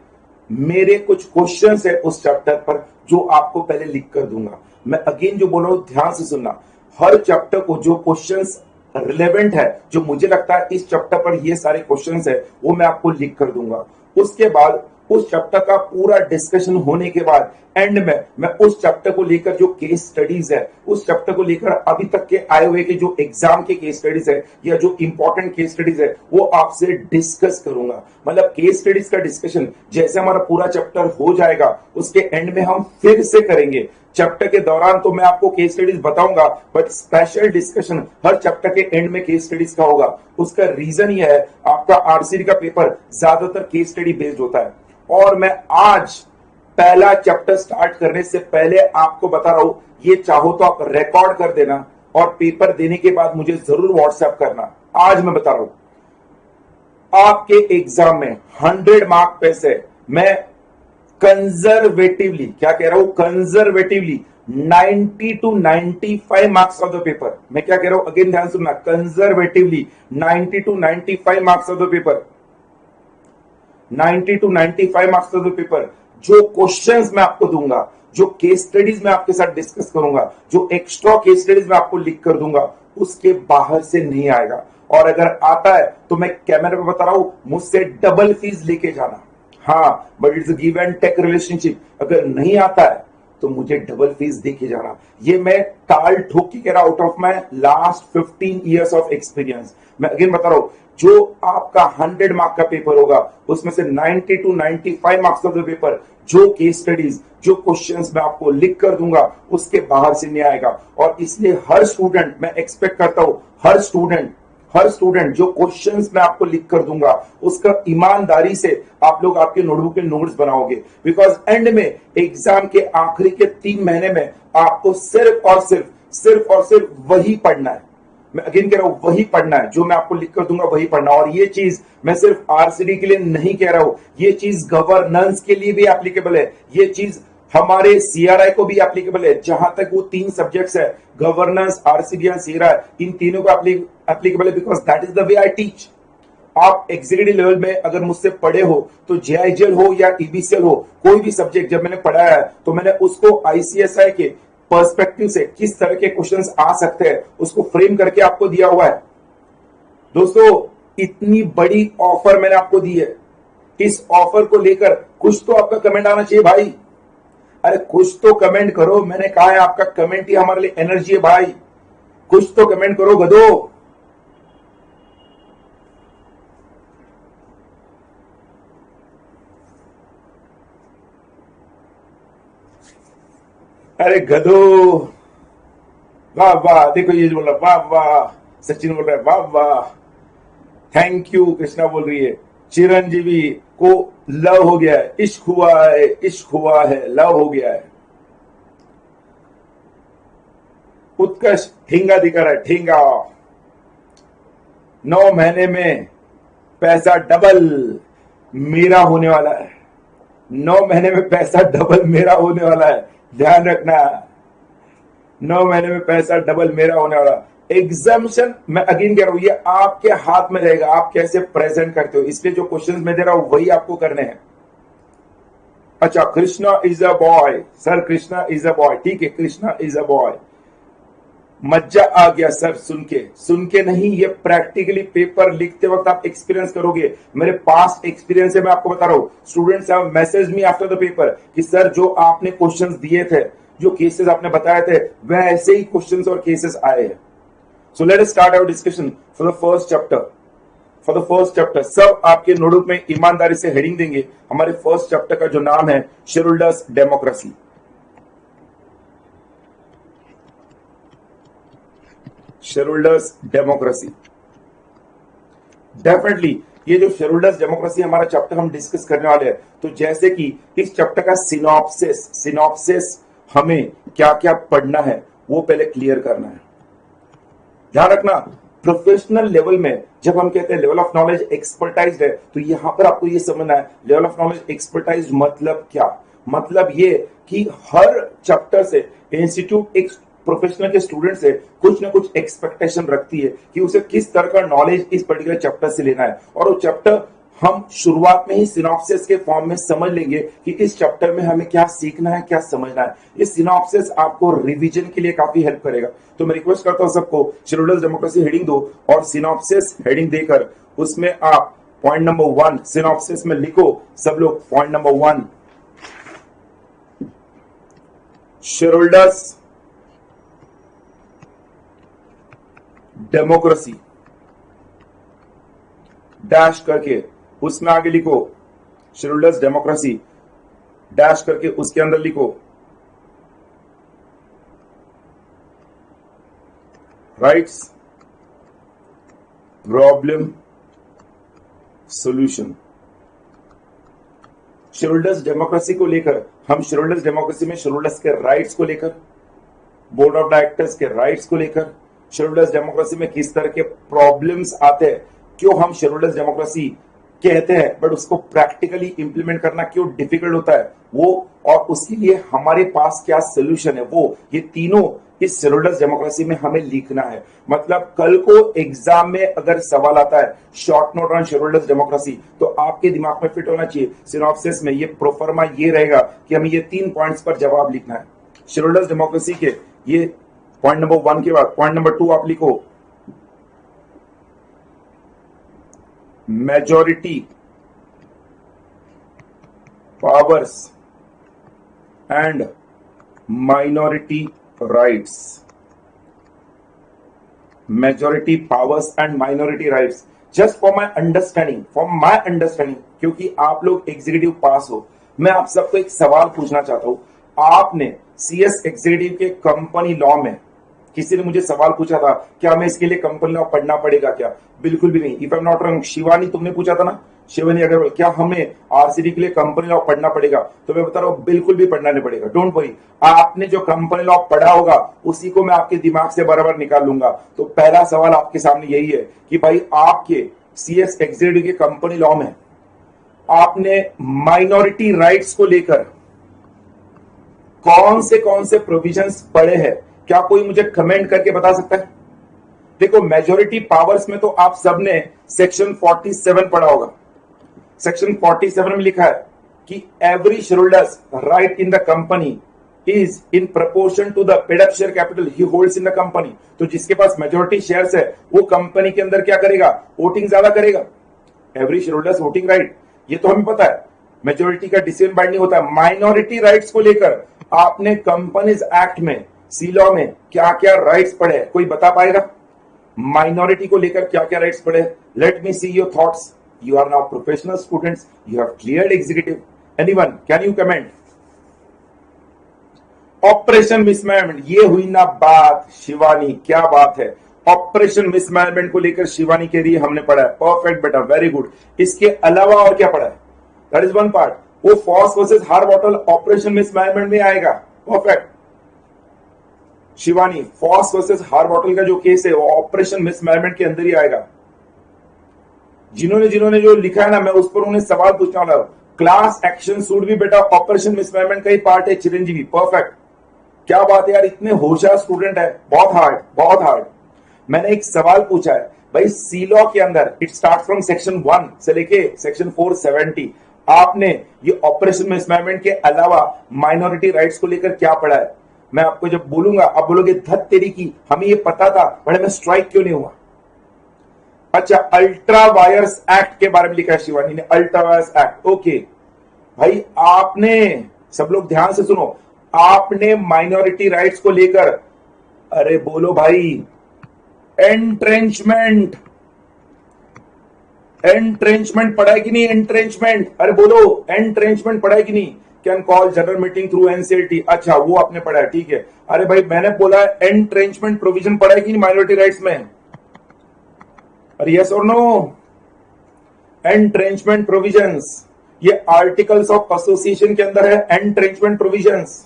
मेरे कुछ क्वेश्चंस है उस चैप्टर पर जो आपको पहले लिख कर दूंगा। मैं अगेन जो बोल रहा हूं ध्यान से सुनना, हर चैप्टर को जो क्वेश्चंस रिलेवेंट है, जो मुझे लगता है इस चैप्टर पर ये सारे क्वेश्चंस है, वो मैं आपको लिख कर दूंगा। उसके बाद उस चैप्टर का पूरा डिस्कशन होने के बाद एंड में मैं उस चैप्टर को लेकर जो केस स्टडीज है, उस चैप्टर को लेकर अभी तक के आए हुए के जो एग्जाम के केस स्टडीज है या जो इंपॉर्टेंट केस स्टडीज है वो आपसे डिस्कस करूंगा। मतलब केस स्टडीज का डिस्कशन जैसे हमारा पूरा चैप्टर हो जाएगा उसके एंड में हम फिर से करेंगे। चैप्टर के दौरान तो मैं आपको केस स्टडीज बताऊंगा but special discussion her chapter के एंड में केस स्टडीज का होगा। उसका रीजन यह है, आपका आरसीडी का पेपर ज्यादातर केस स्टडी बेस्ड होता है। और मैं आज पहला चैप्टर स्टार्ट करने से पहले आपको बता रहा हूं, ये चाहो तो आप रिकॉर्ड कर देना और पेपर देने के बाद मुझे जरूर व्हाट्सएप करना। आज मैं बता रहा हूं आपके एग्जाम में 100 मार्क पे से मैं कंजर्वेटिवली, क्या कह रहा हूं, conservatively 90 to 95 marks of the paper, मैं क्या कह रहा हूं अगेन ध्यान सुनना, conservatively 90 to 95 marks of the paper, 90 to 95 marks of the paper, जो क्वेश्चंस मैं आपको दूंगा, जो केस स्टडीज मैं आपके साथ डिस्कस करूंगा, जो एक्स्ट्रा केस स्टडीज मैं आपको लिख कर दूंगा, उसके बाहर से नहीं आएगा। और अगर आता है तो मैं कैमरे पे बता रहा हूं, मुझसे डबल फीस लेके जाना। हाँ, but it's give and take relationship. अगर नहीं आता है तो मुझे डबल फीस देके जाना। ये मैं ताल ठोक के कह रहा, out of my last 15 years of experience. मैं अगेन बता रहा हूं, जो आपका 100 मार्क का पेपर होगा उसमें से 90 to 95 marks of the paper, जो केस स्टडीज, जो क्वेश्चंस मैं आपको लिख कर दूंगा उसके बाहर से नहीं आएगा। और इसलिए हर स्टूडेंट, मैं एक्सपेक्ट करता हूं हर स्टूडेंट जो क्वेश्चंस मैं आपको लिख कर दूंगा उसका ईमानदारी से आप लोग आपके नोटबुक के नोट्स बनाओगे। बिकॉज एंड में एग्जाम के आखिरी के 3 महीने में आपको सिर्फ और सिर्फ वही पढ़ना है। मैं अगेन कह रहा हूं वही पढ़ना है, जो मैं आपको लिख कर दूंगा वही पढ़ना। और ये चीज मैं सिर्फ आरसीडी के लिए नहीं कह रहा हूं, ये चीज गवर्नेंस के लिए भी एप्लीकेबल है, ये चीज हमारे सीआरआई को भी एप्लीकेबल है। जहां तक वो 3 सब्जेक्ट्स है, गवर्नेंस, आरसीडी और सीआरआई, इन तीनों को एप्लीकेबल है, because that is the way I teach. आप एग्जीक्यूटिव लेवल में अगर मुझसे पढ़े हो तो जेआईजीएल हो या ईबीसीएल हो, कोई भी सब्जेक्ट जब मैंने पढ़ाया है तो मैंने उसको आईसीएसआई के पर्सपेक्टिव से किस तरह के क्वेश्चंस आ सकते हैं उसको फ्रेम करके आपको दिया हुआ है। दोस्तों, इतनी बड़ी ऑफर मैंने आपको दी है, इस ऑफर को लेकर कुछ तो आपका कमेंट आना चाहिए भाई। अरे कुछ तो कमेंट करो, मैंने कहा है आपका कमेंट ही हमारे लिए एनर्जी है भाई। कुछ तो कमेंट करो गधो। अरे गधो, वाह वाह, देखो ये बोल रहा वाह वाह, सचिन बोल रहा है वाह वाह, थैंक यू, कृष्णा बोल रही है चिरंजीवी को लव हो गया है, इश्क हुआ है, इश्क हुआ है, लव हो गया है। उत्कर्ष ठेंगा दिखा रहा है, ठेंगा 9 महीने में पैसा डबल मेरा होने वाला है। 9 महीने में पैसा डबल मेरा होने वाला है, ध्यान रखना। 9 महीने में पैसा डबल मेरा होने वाला। एग्जाम्शन मैं अगेन कह रहा हूं, ये आपके हाथ में रहेगा, आप कैसे प्रेजेंट करते हो। इसलिए जो क्वेश्चंस मैं दे रहा हूं वही आपको करने हैं। अच्छा, Krishna is a boy, sir Krishna is a boy, ठीक है, कृष्णा इज अ बॉय। मज्जा आ गया सर, सुन के नहीं, ये प्रैक्टिकली पेपर लिखते वक्त आप एक्सपीरियंस करोगे। मेरे पास एक्सपीरियंस है, मैं आपको बता रहा हूं। Students have message me after the paper कि सर जो आपने क्वेश्चंस दिए थे, जो केसेस आपने बताए थे, वैसे ही क्वेश्चंस और केसेस आए हैं। So let us start our discussion for the first chapter. For the first chapter सब आपके नोटबुक में ईमानदारी से हेडिंग देंगे। हमारे फर्स्ट चैप्टर का जो नाम है scheduled democracy. Scheduled democracy, definitely ये जो शेड्यूल्ड डेमोक्रेसी हमारा चैप्टर हम डिस्कस करने वाले हैं। तो जैसे कि इस चैप्टर का सिनॉप्सिस हमें क्या क्या पढ़ना है वो पहले क्लियर करना है। ध्यान रखना, प्रोफेशनल लेवल में जब हम कहते हैं लेवल ऑफ नॉलेज एक्सपर्टाइज है, तो यहां पर आपको ये समझना है लेवल ऑफ नॉलेज एक्सपर्टाइज मतलब क्या। मतलब ये कि हर चैप्टर से इंस्टीट्यूट एक प्रोफेशनल के स्टूडेंट से कुछ ना कुछ एक्सपेक्टेशन रखती है कि उसे किस तरह का नॉलेज इस पर्टिकुलर चैप्टर से लेना है। और वो चैप्टर हम शुरुआत में ही सिनॉप्सिस के फॉर्म में समझ लेंगे कि इस चैप्टर में हमें क्या सीखना है, क्या समझना है। ये सिनॉप्सिस आपको रिवीजन के लिए काफी हेल्प करेगा। तो मैं रिक्वेस्ट करता हूं सबको शेड्यूल्ड डेमोक्रेसी हेडिंग दो और सिनॉप्सिस हेडिंग देकर उसमें आप पॉइंट नंबर 1 सिनॉप्सिस में लिखो। सब लोग point number 1, scheduled democracy dash करके उसमें आगे लिखो शेड्यूल्ड डेमोक्रेसी डैश करके उसके अंदर लिखो rights problem solution. Scheduled democracy को लेकर हम शेड्यूल्ड डेमोक्रेसी में शेड्यूल्ड के राइट्स को लेकर, बोर्ड ऑफ डायरेक्टर्स के राइट्स को लेकर, शेड्यूल्ड डेमोक्रेसी में किस तरह के प्रॉब्लम्स आते हैं, क्यों हम शेड्यूल्ड डेमोक्रेसी कहते हैं बट उसको प्रैक्टिकली इंप्लीमेंट करना क्यों डिफिकल्ट होता है वो, और उसके लिए हमारे पास क्या सोल्यूशन है वो, ये तीनों इस शेड्यूल्ड डेमोक्रेसी में हमें लिखना है। मतलब कल को एग्जाम में अगर सवाल आता है short note on scheduled democracy, तो आपके दिमाग में फिट होना चाहिए सिनॉप्सिस में ये प्रोफार्मा ये रहेगा कि हमें ये 3 पॉइंट्स पर जवाब लिखना है। शेड्यूल्ड डेमोक्रेसी के ये पॉइंट नंबर 1 के बाद पॉइंट नंबर 2 आप लिखो majority powers and minority rights. Majority powers and minority rights, just for my understanding, क्योंकि आप लोग एग्जीक्यूटिव पास हो, मैं आप सबको एक सवाल पूछना चाहता हूं। आपने सीएस एग्जीक्यूटिव के कंपनी लॉ में किसी ने मुझे सवाल पूछा था क्या हमें इसके लिए कंपनी लॉ पढ़ना पड़ेगा क्या? बिल्कुल भी नहीं। If I am not wrong, Shivani तुमने पूछा था ना, शिवानी अगर क्या हमें आरसीडी के लिए कंपनी लॉ पढ़ना पड़ेगा? तो मैं बता रहा हूं बिल्कुल भी पढ़ना नहीं पड़ेगा। डोंट वरी, आपने जो कंपनी लॉ पढ़ा होगा उसी को मैं आपके दिमाग से बराबर निकाल लूंगा। तो पहला सवाल आपके सामने यही है कि भाई आपके सीएस एग्जीक्यूटिव के कंपनी लॉ में आपने माइनॉरिटी राइट्स को लेकर कौन से प्रोविजंस पढ़े हैं? क्या कोई मुझे कमेंट करके बता सकता है? देखो, मेजॉरिटी पावर्स में तो आप सबने सेक्शन 47 पढ़ा होगा। सेक्शन 47 में लिखा है कि every shareholder right in the company is in proportion to the paid up share capital he holds in the company. तो जिसके पास मेजॉरिटी शेयर्स है वो कंपनी के अंदर क्या करेगा? वोटिंग ज्यादा करेगा। Every shareholders voting right. ये तो हमें पता है, मेजोरिटी का डिसीजन बाइंडिंग होता है। माइनॉरिटी राइट्स को लेकर आपने कंपनीज एक्ट में, सी लॉ में क्या क्या राइट्स पढ़े, कोई बता पाएगा? माइनॉरिटी को लेकर क्या क्या राइट्स पढ़े? Let me see your thoughts. You are now professional students, you have cleared executive. Anyone can you comment? Operation mismanagement, ये हुई ना बात शिवानी, क्या बात है। ऑपरेशन मिसमैनेजमेंट को लेकर शिवानी के लिए हमने पढ़ा है, परफेक्ट बेटा, वेरी गुड। इसके अलावा और क्या पढ़ा है? That is one part. वो फॉस वर्सेस हार बॉटल ऑपरेशन मिसमैनेजमेंट में आएगा, परफेक्ट शिवानी। फॉस वर्सेस हार बॉटल का जो केस है वो ऑपरेशन मिसमैनेजमेंट के अंदर ही आएगा। जिन्होंने जिन्होंने जो लिखा है ना, मैं उस पर उन्हें सवाल पूछने वाला हूं। क्लास एक्शन सूट भी बेटा ऑपरेशन मिसमैनेजमेंट का ही पार्ट है, चिरंजीवी, परफेक्ट। क्या बात है यार, इतने होशियार स्टूडेंट है, बहुत हार्ड, बहुत हार्ड। मैंने एक सवाल पूछा है भाई, सी लॉ के अंदर इट स्टार्ट फ्रॉम सेक्शन 1 से लेके सेक्शन 470, आपने ये ऑपरेशन मिसमैनेजमेंट के अलावा माइनॉरिटी राइट्स को लेकर क्या पढ़ा है? मैं आपको जब बोलूंगा आप बोलोगे धत तेरी की, हमें ये पता था, बड़े में स्ट्राइक क्यों नहीं हुआ? अच्छा, अल्ट्रा वायर्स एक्ट के बारे में लिखा है शिवानी ने, अल्ट्रा वायर्स एक्ट। ओके भाई, आपने, सब लोग ध्यान से सुनो, आपने माइनॉरिटी राइट्स को लेकर, अरे बोलो भाई, एंट्रेंचमेंट, एंट्रेंचमेंट पढ़ा है कि नहीं? एंट्रेंचमेंट, अरे बोलो, एंट्रेंचमेंट पढ़ा है कि नहीं? Can call general meeting through NCLT, अच्छा वो आपने पढ़ा है, ठीक है। अरे भाई मैंने बोला एंट्रेंचमेंट प्रोविजन पढ़ा है कि नहीं माइनॉरिटी राइट्स में? अरे यस और नो? एंट्रेंचमेंट प्रोविजंस, ये आर्टिकल्स ऑफ एसोसिएशन के अंदर है, एंट्रेंचमेंट प्रोविजंस।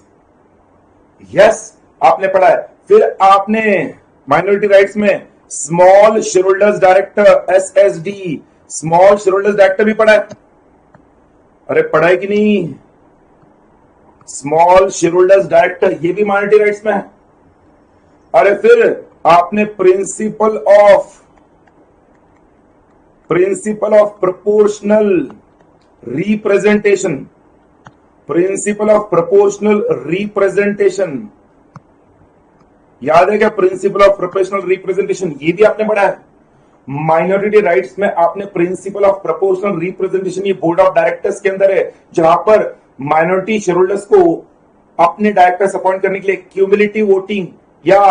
यस, आपने पढ़ा है। फिर आपने माइनॉरिटी राइट्स में small share holders director, SSD, small share holders director भी पढ़ा है। अरे पढ़ा है कि नहीं? स्मॉल शेयर होल्डर्स डायरेक्टर, ये भी माइनॉरिटी राइट्स में है। अरे फिर आपने principle of proportional representation, principle of proportional representation, याद है क्या? प्रिंसिपल ऑफ प्रोपोर्शनल रिप्रेजेंटेशन, ये भी आपने पढ़ा है। माइनॉरिटी राइट्स में आपने प्रिंसिपल ऑफ प्रोपोर्शनल रिप्रेजेंटेशन, ये बोर्ड ऑफ डायरेक्टर्स के अंदर है, जहां पर माइनॉरिटी शेयर होल्डर्स को अपने डायरेक्टर्स अपॉइंट करने के लिए क्यूमुलेटिव वोटिंग या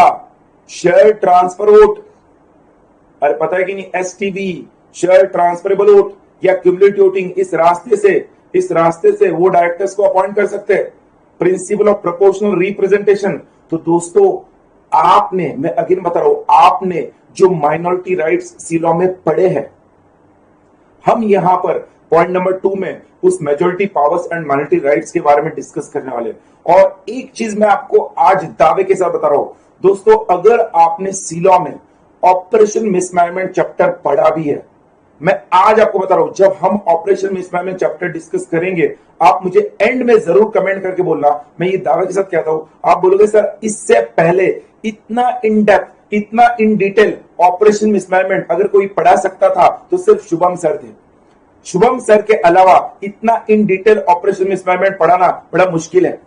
शेयर ट्रांसफर वोट, अरे पता है कि नहीं, एसटीवी, शेयर ट्रांसफरेबल वोट या क्यूमुलेटिव वोटिंग, इस रास्ते से वो डायरेक्टर्स को अपॉइंट कर सकते हैं। Principle of proportional representation. तो दोस्तों आपने, मैं अगेन बता रहा हूं, आपने जो माइनॉरिटी राइट्स सी लॉ में पढ़े हैं, हम यहां पर पॉइंट नंबर 2 में उस majority powers and minority rights के बारे में डिस्कस करने वाले। और एक चीज मैं आपको आज दावे के साथ बता रहा हूं दोस्तों, अगर आपने सी लॉ में ऑपरेशन मिसमैनेजमेंट चैप्टर पढ़ा भी है, मैं आज आपको बता रहा हूं, जब हम ऑपरेशन मिसमैनेजमेंट चैप्टर डिस्कस करेंगे, आप मुझे एंड में जरूर कमेंट करके बोलना, मैं ये दावे के साथ कहता हूं, आप बोलोगे सर इससे पहले इतना इन डेप्थ, इतना इन डिटेल ऑपरेशन मिसमैनेजमेंट अगर कोई पढ़ा सकता था तो सिर्फ शुभम सर थे। शुभम सर के अलावा इतना इन डिटेल ऑपरेशन मिसमैनेजमेंट पढ़ाना बड़ा मुश्किल है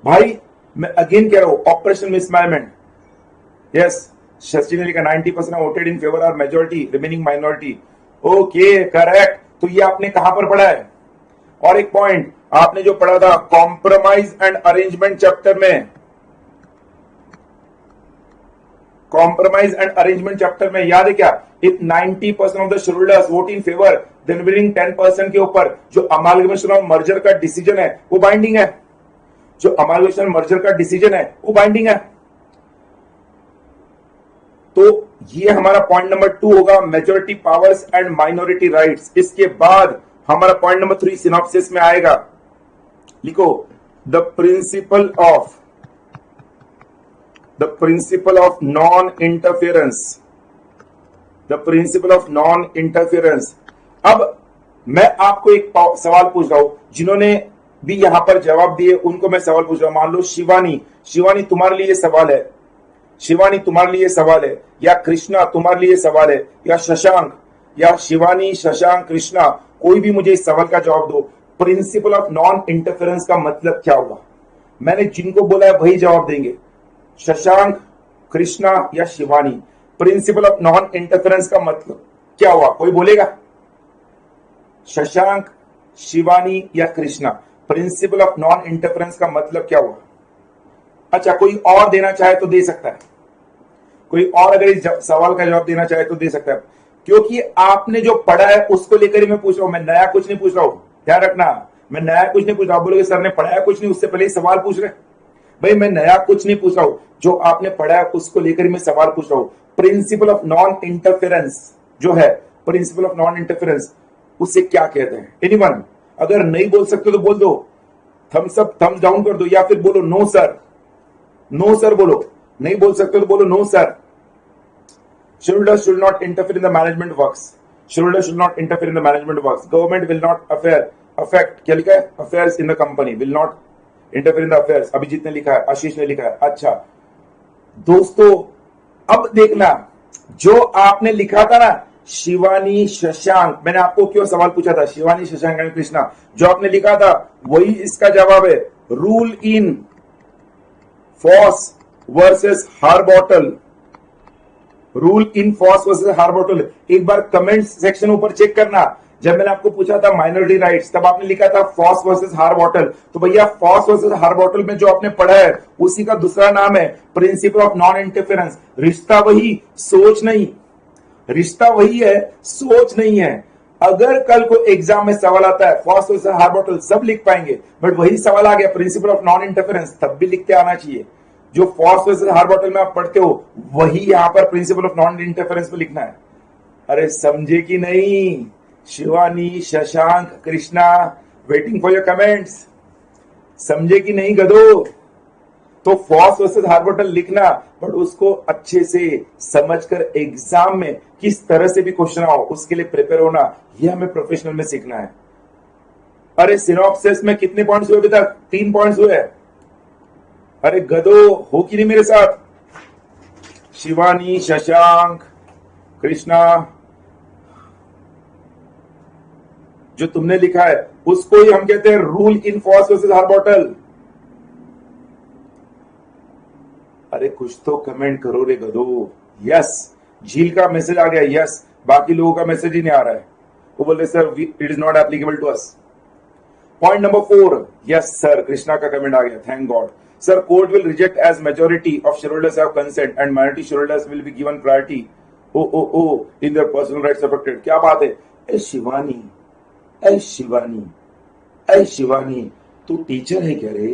भाई। मैं अगेन कह रहा हूं, ऑपरेशन मिसमैनेजमेंट, यस, शशि ने लिखा 90% voted in favour are majority, remaining minority. Okay correct. तो ये आपने कहां पर पढ़ा है? और एक पॉइंट आपने जो पढ़ा था कॉम्प्रोमाइज एंड अरेंजमेंट चैप्टर में, कॉम्प्रोमाइज एंड अरेंजमेंट चैप्टर में याद है क्या? If 90% of the shareholders vote in favour then remaining 10% के ऊपर जो अमालगमेशन ऑफ मर्जर का डिसीजन है वो बाइंडिंग है, जो अमालगमेशन मर्जर का डिसीजन है वो बाइंडिंग है। तो ये हमारा पॉइंट नंबर 2 होगा, majority powers and minority rights. इसके बाद हमारा पॉइंट नंबर 3 सिनॉप्सिस में आएगा, लिखो the principle of non interference, the principle of non interference. अब मैं आपको एक सवाल पूछ रहा हूं, जिन्होंने भी यहां पर जवाब दिए उनको मैं सवाल पूछ रहा हूं। मान लो शिवानी तुम्हारे लिए सवाल है, शिवानी तुम्हारे लिए सवाल है, या कृष्णा तुम्हारे लिए सवाल है, या शशांक, या शिवानी, शशांक, कृष्णा, कोई भी मुझे इस सवाल का जवाब दो। प्रिंसिपल ऑफ नॉन इंटरफेरेंस का मतलब क्या हुआ? मैंने जिनको बोला है वही जवाब देंगे, शशांक, कृष्णा या Shivani. Principle of non interference का मतलब क्या हुआ? कोई बोलेगा? शशांक, शिवानी या Krishna. Principle of non interference का मतलब क्या हुआ? अच्छा, कोई और देना चाहे तो दे सकता है, कोई और अगर इस सवाल का जवाब देना चाहे तो दे सकता है, क्योंकि आपने जो पढ़ा है उसको लेकर ही मैं पूछ रहा हूं, मैं नया कुछ नहीं पूछ रहा हूं, ध्यान रखना। मैं नया कुछ नहीं पूछ रहा हूं। बोलोगे सर ने पढ़ाया कुछ नहीं, उससे पहले ही सवाल पूछ रहे। भाई मैं नया कुछ नहीं पूछ रहा हूं, जो आपने पढ़ा है उसको लेकर ही मैं सवाल पूछ रहा हूं। प्रिंसिपल ऑफ नॉन इंटरफेरेंस जो है, प्रिंसिपल ऑफ नॉन इंटरफेरेंस, उसे क्या कहते हैं? एनीवन? अगर नहीं बोल सकते तो बोल दो, थम्स अप थम्स डाउन कर दो, या फिर बोलो नो सर, नो सर बोलो। नहीं बोल सकते तो बोलो no sir. Shareholders should not interfere in the management works. Shareholders should not interfere in the management works. Government will not affect क्या लिखा है? Affairs in the company will not interfere in the affairs. Abhijit ने लिखा है, आशीष ने लिखा है। अच्छा दोस्तों, अब देखना, जो आपने लिखा था ना शिवानी शशांक, मैंने आपको क्यों सवाल पूछा था शिवानी शशांक एंड कृष्णा, जो आपने लिखा था वही इसका जवाब है। Rule in Foss versus Harbottle, rule in Foss versus Harbottle. एक बार कमेंट सेक्शन ऊपर चेक करना, जब मैंने आपको पूछा था माइनॉरिटी राइट्स तब आपने लिखा था फॉस वर्सेस हार्बॉटल। तो भैया फॉस वर्सेस हार्बॉटल में जो आपने पढ़ा है उसी का दूसरा नाम है प्रिंसिपल ऑफ नॉन इंटरफेरेंस। रिश्ता वही, सोच नहीं, रिश्ता वही है, सोच नहीं है। अगर कल को एग्जाम में सवाल आता है फॉस वर्सेस हार्बॉटल, सब लिख पाएंगे, बट वही सवाल आ गया प्रिंसिपल ऑफ नॉन इंटरफेरेंस, तब भी लिखते आना चाहिए। जो फॉस वर्सेस हार्बॉटल में आप पढ़ते हो वही यहां पर प्रिंसिपल ऑफ नॉन इंटरफेरेंस में लिखना है। अरे समझे कि नहीं? Shivani, Shashank, Krishna, waiting for your comments. समझे कि नहीं गधो? तो फॉस वर्सेस हार्बॉटल लिखना, बट उसको अच्छे से समझकर एग्जाम में किस तरह से भी क्वेश्चन आओ उसके लिए प्रिपेयर होना, यह हमें प्रोफेशनल में सीखना है। अरे सिनॉप्सिस में कितने पॉइंट्स हुए अभी तक? 3 पॉइंट्स हुए। अरे गधो, हो कि नहीं मेरे साथ? शिवानी, शशांक, कृष्णा, जो तुमने लिखा है उसको ही हम कहते हैं rule in Foss versus Harbottle. अरे कुछ तो कमेंट करो रे गधो। यस, झील का मैसेज आ गया, यस। बाकी लोगों का मैसेज ही नहीं आ रहा है, वो बोल रहे sir it is not applicable to us. Point number 4, yes sir, Krishna का कमेंट आ गया, thank God. Sir, court will reject as majority of shareholders have consent and minority shareholders will be given priority. In their personal rights affected. क्या बात है? ए शिवानी, ए शिवानी, ए शिवानी, तू teacher है क्या रे?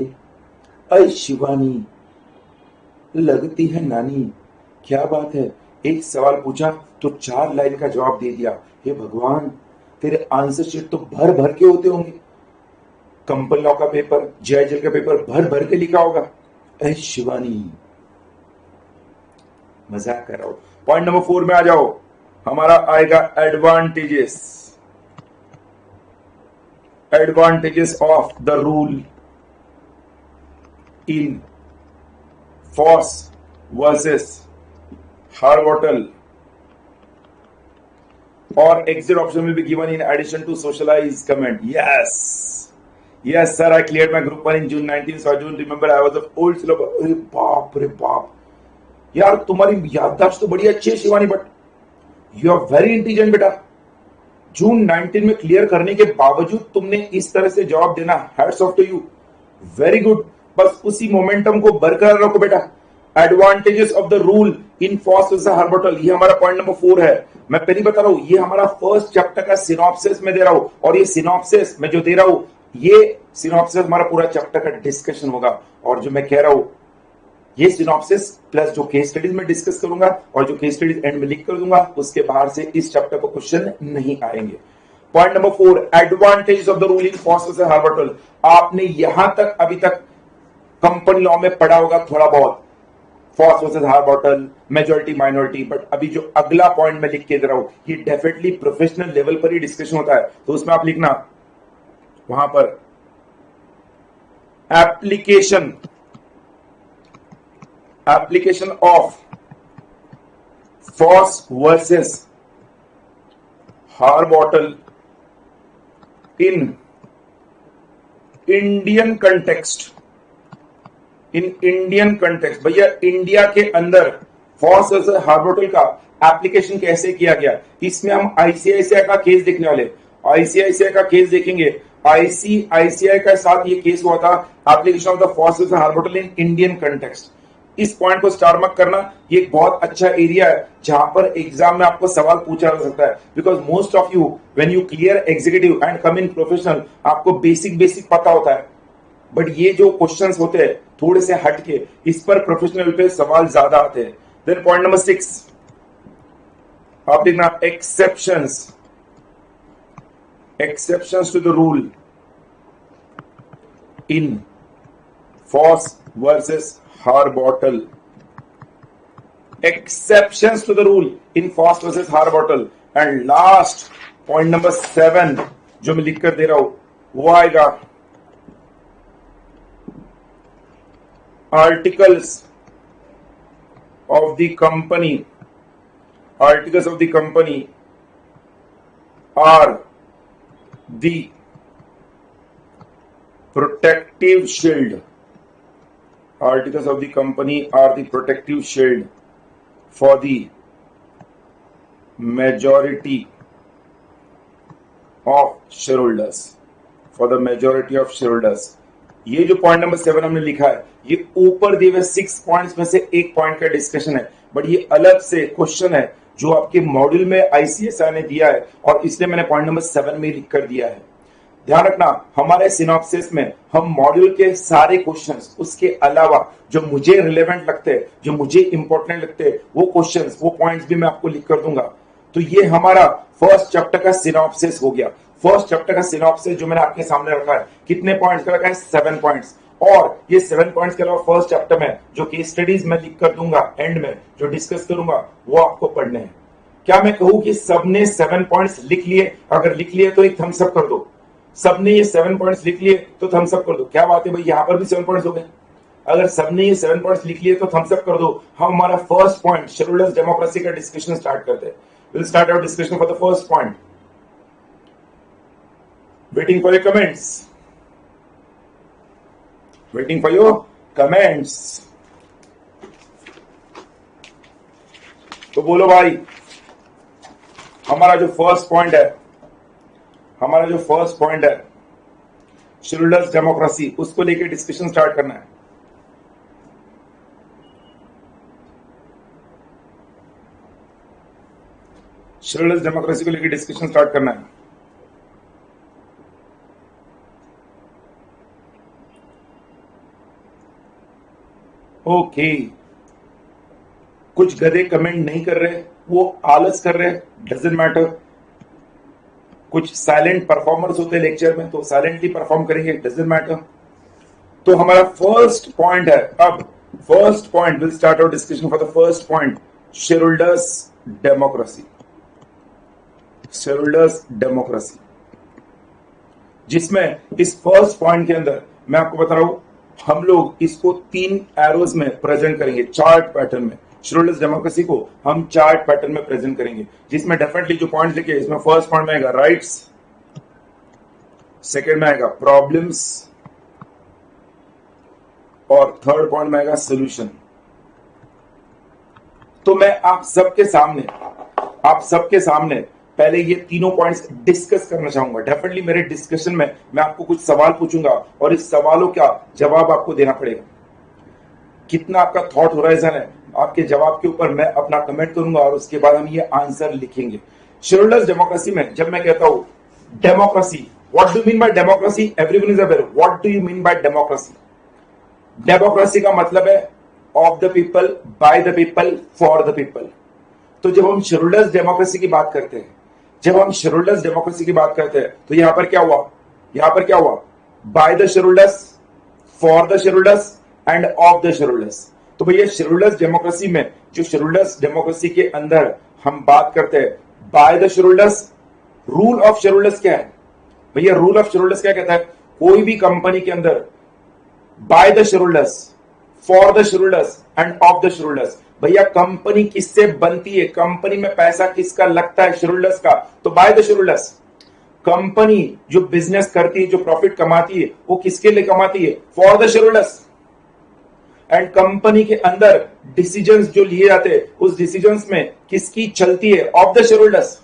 ए शिवानी, लगती है नानी। क्या बात है? एक सवाल पूछा तो 4 लाइन का जवाब दे दिया। हे भगवान, तेरे आंसर शीट तो भर भर के होते होंगे। कंपनी लॉ का पेपर, जेआईएल का पेपर भर भर के लिखा होगा। ऐ शिवानी, मजाक कर रहा हूं। पॉइंट नंबर 4 में आ जाओ, हमारा आएगा advantages, advantages of the rule in Foss versus Harbottle और exit option will be given in addition to socialise comment. Yes, sir, I cleared my group 1 in June 19, so I don't remember. I was of old syllabus. अरे बाप रे बाप, यार तुम्हारी याददाश्त तो बड़ी अच्छी है Shivani, but you are very intelligent बेटा। जून 19 में क्लियर करने के बावजूद तुमने इस तरह से जवाब देना, hats off to you, very good. बस उसी मोमेंटम को बरकरार रखो बेटा। Advantages of the rule in Foss versus Harbottle, ये हमारा पॉइंट नंबर 4 है। मैं पहले बता रहा हूं, ये हमारा फर्स्ट चैप्टर का सिनॉप्सिस में दे रहा हूं, और ये सिनॉप्सिस मैं जो दे रहा हूं, ये सिनॉप्सिस हमारा पूरा चैप्टर का डिस्कशन होगा। और जो मैं कह रहा हूं, ये सिनॉप्सिस प्लस जो केस स्टडीज में डिस्कस करूंगा और जो केस स्टडीज एंड में लिख कर दूंगा, उसके बाहर से इस चैप्टर पर क्वेश्चन नहीं आएंगे। Point number 4, advantage of the rule in Foss versus Harbottle. आपने यहां तक अभी तक कंपनी लॉ में पढ़ा होगा थोड़ा बहुत, Foss versus Harbottle, majority minority, but अभी जो अगला पॉइंट मैं लिख के दे रहा हूं, ये डेफिनेटली प्रोफेशनल लेवल पर ही डिस्कशन होता है। तो उसमें आप लिखना वहां पर application of Foss versus Harbottle in Indian context, in Indian context. भैया इंडिया के अंदर फॉस वर्सेस हार्बॉटल का एप्लीकेशन कैसे किया गया, इसमें हम आईसीआईसीआई का केस देखने वाले। आईसीआईसीआई का केस देखेंगे, आईसीआईसीआई का साथ ये केस हुआ था, application of the Foss Harbottle in Indian context. इस पॉइंट को स्टार मार्क करना, ये एक बहुत अच्छा एरिया है जहां पर एग्जाम में आपको सवाल पूछा जा सकता है, because most of you when you clear executive and come in professional, आपको बेसिक बेसिक पता होता है, बट ये जो क्वेश्चंस होते हैं थोड़े से हटके, इस पर प्रोफेशनल पे सवाल ज्यादा आते हैं। देन पॉइंट नंबर 6 आप देखना, exceptions to the rule in Foss versus Harbottle. Exceptions to the rule in Foss versus Harbottle. And last point number 7 जो मैं लिख कर दे रहा हूं वो आएगा, articles of the company are the protective shield. Articles of the company are the protective shield for the majority of shareholders. For the majority of shareholders. ये जो पॉइंट नंबर 7 हमने लिखा है, ये ऊपर दिए हुए 6 पॉइंट्स में से एक पॉइंट का डिस्कशन है, बट ये अलग से क्वेश्चन है जो आपके मॉड्यूल में आईसीएसआई ने दिया है, और इसलिए मैंने पॉइंट नंबर 7 में लिख कर दिया है। ध्यान रखना, हमारे सिनॉप्सिस में हम मॉड्यूल के सारे क्वेश्चंस, उसके अलावा जो मुझे रिलेवेंट लगते हैं, जो मुझे इंपॉर्टेंट लगते हैं, वो क्वेश्चंस, वो पॉइंट्स भी मैं आपको लिख कर दूंगा। तो ये हमारा फर्स्ट चैप्टर का सिनॉप्सिस हो गया। फर्स्ट चैप्टर का सिनॉप्सिस जो मैंने आपके सामने रखा है, कितने पॉइंट्स का रखा है? 7 पॉइंट्स। और ये 7 पॉइंट्स के अलावा फर्स्ट चैप्टर में जो केस स्टडीज मैं लिख कर दूंगा, एंड में जो डिस्कस करूंगा, वो आपको पढ़ने हैं। क्या मैं कहूं कि सबने 7 पॉइंट्स लिख लिए? अगर लिख लिए तो एक थम्स अप कर दो। सबने ये 7 पॉइंट्स लिख लिए तो थम्स अप कर दो। क्या बात है भाई, यहां पर भी 7 पॉइंट्स हो गए। अगर सबने ये 7 पॉइंट्स लिख लिए तो थम्स अप कर दो। हम हमारा फर्स्ट पॉइंट शेड्यूलर्स डेमोक्रेसी का डिस्कशन स्टार्ट करते हैं। Will start our discussion for the first point. Waiting for your comments, waiting for your comments. तो बोलो भाई, हमारा जो फर्स्ट पॉइंट है शेड्यूलर्स डेमोक्रेसी, उसको लेकर डिस्कशन स्टार्ट करना है। शेड्यूलर्स डेमोक्रेसी को लेकर डिस्कशन स्टार्ट करना है। ओके, कुछ गधे कमेंट नहीं कर रहे, वो आलस कर रहे, डजंट मैटर। कुछ साइलेंट परफॉर्मर्स होते हैं लेक्चर में, तो साइलेंटली परफॉर्म करेंगे, डजंट मैटर। तो हमारा फर्स्ट पॉइंट है, अब first point, will start our discussion for the first point, shareholders democracy. Shareholders democracy, जिसमें इस फर्स्ट पॉइंट के अंदर मैं आपको बता रहा हूं, हम लोग इसको 3 एरोज में प्रेजेंट करेंगे, चार्ट पैटर्न में। शेड्यूलर्स डेमोक्रेसी को हम चार्ट पैटर्न में प्रेजेंट करेंगे, जिसमें डेफिनेटली जो पॉइंट लिखे, इसमें फर्स्ट पॉइंट में आएगा राइट्स, सेकेंड में आएगा प्रॉब्लम्स, और थर्ड पॉइंट में आएगा सोल्यूशन। तो मैं आप सबके सामने पहले ये तीनों पॉइंट्स डिस्कस करना चाहूंगा। डेफिनेटली मेरे डिस्कशन में मैं आपको कुछ सवाल पूछूंगा, और इस सवालों का जवाब आपको देना पड़ेगा। कितना आपका थॉट होराइजन है, आपके जवाब के ऊपर मैं अपना कमेंट करूंगा, और उसके बाद हम ये आंसर लिखेंगे। शेड्यूलर्स डेमोक्रेसी में जब मैं कहता हूं democracy, what do mean by democracy? Everyone is aware, what do you mean by democracy? Democracy का मतलब है of the people, by the people, for the people. तो जब हम शेड्यूलर्स डेमोक्रेसी की बात करते हैं, तो यहां पर क्या हुआ? By the schedulers, for the schedulers end of the schedulers. तो भैया शेड्यूलर्स डेमोक्रेसी में, जो शेड्यूलर्स डेमोक्रेसी के अंदर हम बात करते हैं by the schedulers, rule of schedulers क्या है भैया? रूल ऑफ शेड्यूलर्स क्या कहता है? कोई भी कंपनी के अंदर by the schedulers, for the schedulers end of the schedulers. भैया कंपनी किससे बनती है? कंपनी में पैसा किसका लगता है? शेड्यूलर्स का। तो बाय द शेड्यूलर्स। कंपनी जो बिजनेस करती है, जो प्रॉफिट कमाती है, वो किसके लिए कमाती है? For the schedulers. And company के अंदर डिसीजंस जो लिए जाते हैं, उस डिसीजंस में किसकी चलती है? Of the schedulers.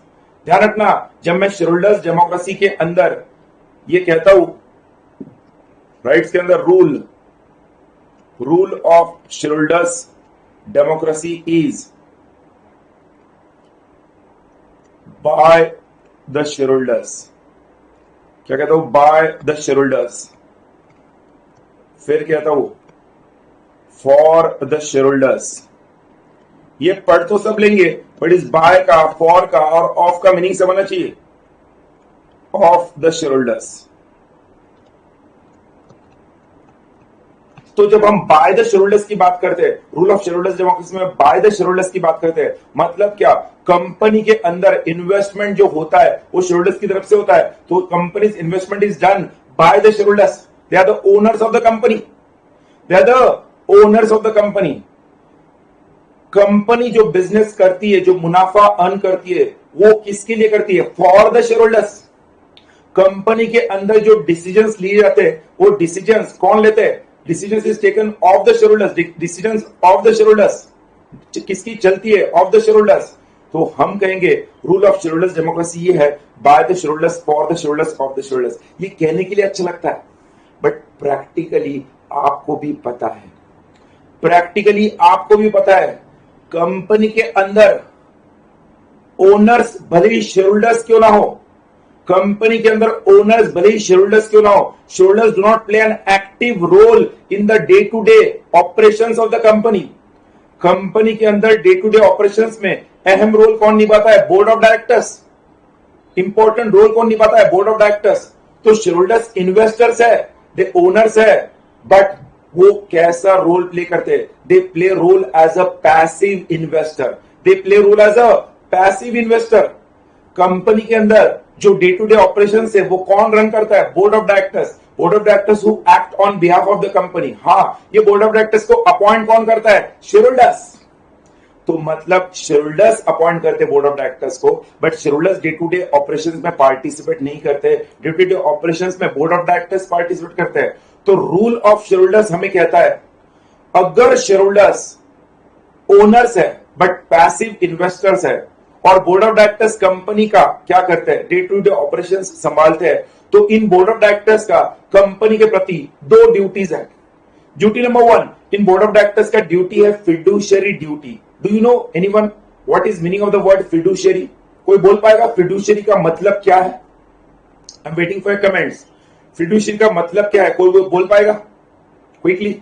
ध्यान रखना, जब मैं शेयरहोल्डर्स डेमोक्रेसी के अंदर ये कहता हूं, राइट्स के अंदर rule of shareholders democracy is by the shareholders, क्या कहता हूं, बाय द शेयरहोल्डर्स, फिर कहता हूं फॉर द शेयरहोल्डर्स। ये पढ़ तो सब लेंगे, बट इस बाय का, फॉर का और ऑफ का मीनिंग समझना चाहिए। ऑफ द शेयरहोल्डर्स, तो जब हम बाय द शेयरहोल्डर्स की बात करते हैं, रूल ऑफ शेयरहोल्डर्स डेमोक्रेसी में बाय द शेयरहोल्डर्स की बात करते हैं, मतलब क्या, कंपनी के अंदर इन्वेस्टमेंट जो होता है वो शेयरहोल्डर्स की तरफ से होता है। तो company's investment is done by the shareholders, they are the owners of the company, they are the owners of the company. Company जो बिजनेस करती है, जो मुनाफा अर्न करती है, वो किसके लिए करती है, फॉर द शेयरहोल्डर्स। कंपनी के अंदर जो डिसीजंस लिए जाते हैं, वो डिसीजंस कौन लेते हैं, decisions is taken of the shareholders, decisions of the shareholders, किसकी चलती है, ऑफ द शेयरहोल्डर्स। तो हम कहेंगे रूल ऑफ शेयरहोल्डर्स डेमोक्रेसी ये है, bye the shareholders, for the shareholders, of the shareholders. ये कहने के लिए अच्छा लगता है, बट प्रैक्टिकली आपको भी पता है, प्रैक्टिकली आपको भी पता है, कंपनी के अंदर ओनर्स भले ही शेयरहोल्डर्स क्यों ना हो, कंपनी के अंदर ओनर्स भले ही शेयरहोल्डर्स क्यों ना हो, shareholders do not play an active role in the day to day operations of the company. Company के अंदर डे टू डे ऑपरेशंस में अहम रोल कौन निभाता है, board of directors. Important role कौन निभाता है, बोर्ड ऑफ डायरेक्टर्स। तो शेयरहोल्डर्स इन्वेस्टर्स है, दे ओनर्स है, बट वो कैसा रोल प्ले करते हैं, they play role as a passive investor, they play role as a passive investor. Company के अंदर जो डे टू डे ऑपरेशन है वो कौन रन करता है, board of directors, board of directors who act on behalf of the company. हाँ, ये बोर्ड ऑफ डायरेक्टर्स को अपॉइंट कौन करता है, शेयरहोल्डर्स। तो मतलब शेयरहोल्डर्स अपॉइंट करते बोर्ड ऑफ डायरेक्टर्स को, but shareholders day to day operations में पार्टिसिपेट नहीं करते, डे टू डे ऑपरेशंस में बोर्ड ऑफ डायरेक्टर्स पार्टिसिपेट करते हैं। तो रूल ऑफ शेयरहोल्डर्स हमें कहता है, अगर शेयरहोल्डर्स ओनर्स है बट पैसिव इन्वेस्टर्स है, और बोर्ड ऑफ डायरेक्टर्स कंपनी का क्या करते हैं, डे टू डे ऑपरेशंस संभालते हैं, तो इन बोर्ड ऑफ डायरेक्टर्स का कंपनी के प्रति दो ड्यूटीज है। ड्यूटी नंबर 1, इन बोर्ड ऑफ डायरेक्टर्स का ड्यूटी है fiduciary duty. Do you know anyone what is meaning of the word fiduciary? कोई बोल पाएगा फिडुशियरी का मतलब क्या है? I am waiting for your comments. Fiduciary का मतलब क्या है, कोई बोल पाएगा क्विकली?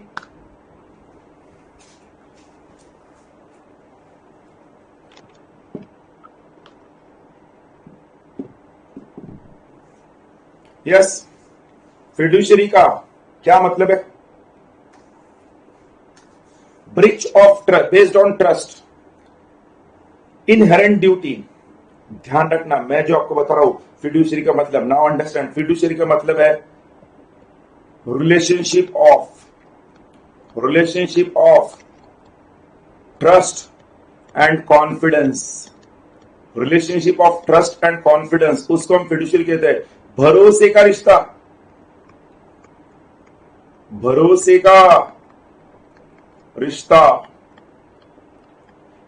यस, फिडुशियरी का क्या मतलब है? Breach of trust based on trust, inherent duty. ध्यान रखना, मैं जो आपको बता रहा हूं फिडुशियरी का मतलब, नाउ अंडरस्टैंड। फिडुशियरी का मतलब है relationship of trust and confidence. Relationship of trust and confidence, उसको हम फिडुशियरी कहते हैं। भरोसे का रिश्ता, भरोसे का रिश्ता,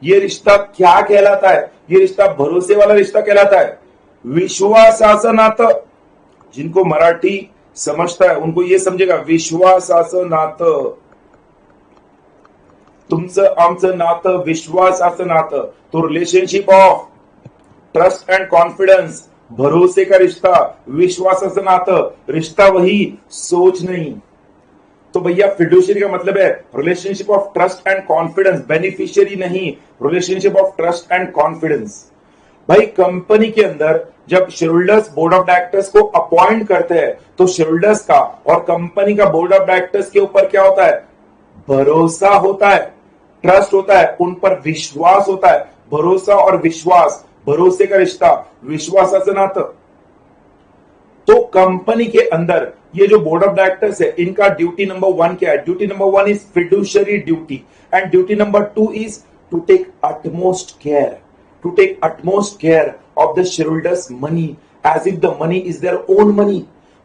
ये रिश्ता क्या कहलाता है? ये रिश्ता भरोसे वाला रिश्ता कहलाता है। विश्वासाचं नातं, जिनको मराठी समझता है उनको ये समझेगा, विश्वासाचं नातं, तुमचं आमचं नातं विश्वासाचं नातं। तो relationship of trust and confidence, भरोसे का रिश्ता, विश्वासाचं नातं, रिश्ता वही, सोच नहीं। तो भैया फिडुशियरी का मतलब है relationship of trust and confidence, beneficiary नहीं, relationship of trust and confidence. भाई कंपनी के अंदर जब शेयरहोल्डर्स बोर्ड ऑफ डायरेक्टर्स को अपॉइंट करते हैं, तो शेयरहोल्डर्स का और कंपनी का बोर्ड ऑफ डायरेक्टर्स के ऊपर क्या होता है, भरोसा होता है, ट्रस्ट होता है, उन पर विश्वास होता है। भरोसा और विश्वास, भरोसे का रिश्ता, विश्वासाचं नातं। तो कंपनी के अंदर ये जो बोर्ड ऑफ डायरेक्टर्स है, इनका ड्यूटी नंबर 1 क्या है? Duty number 1 is fiduciary duty, and duty number 2 is to take utmost care of the shareholders' money as if the money is their own money.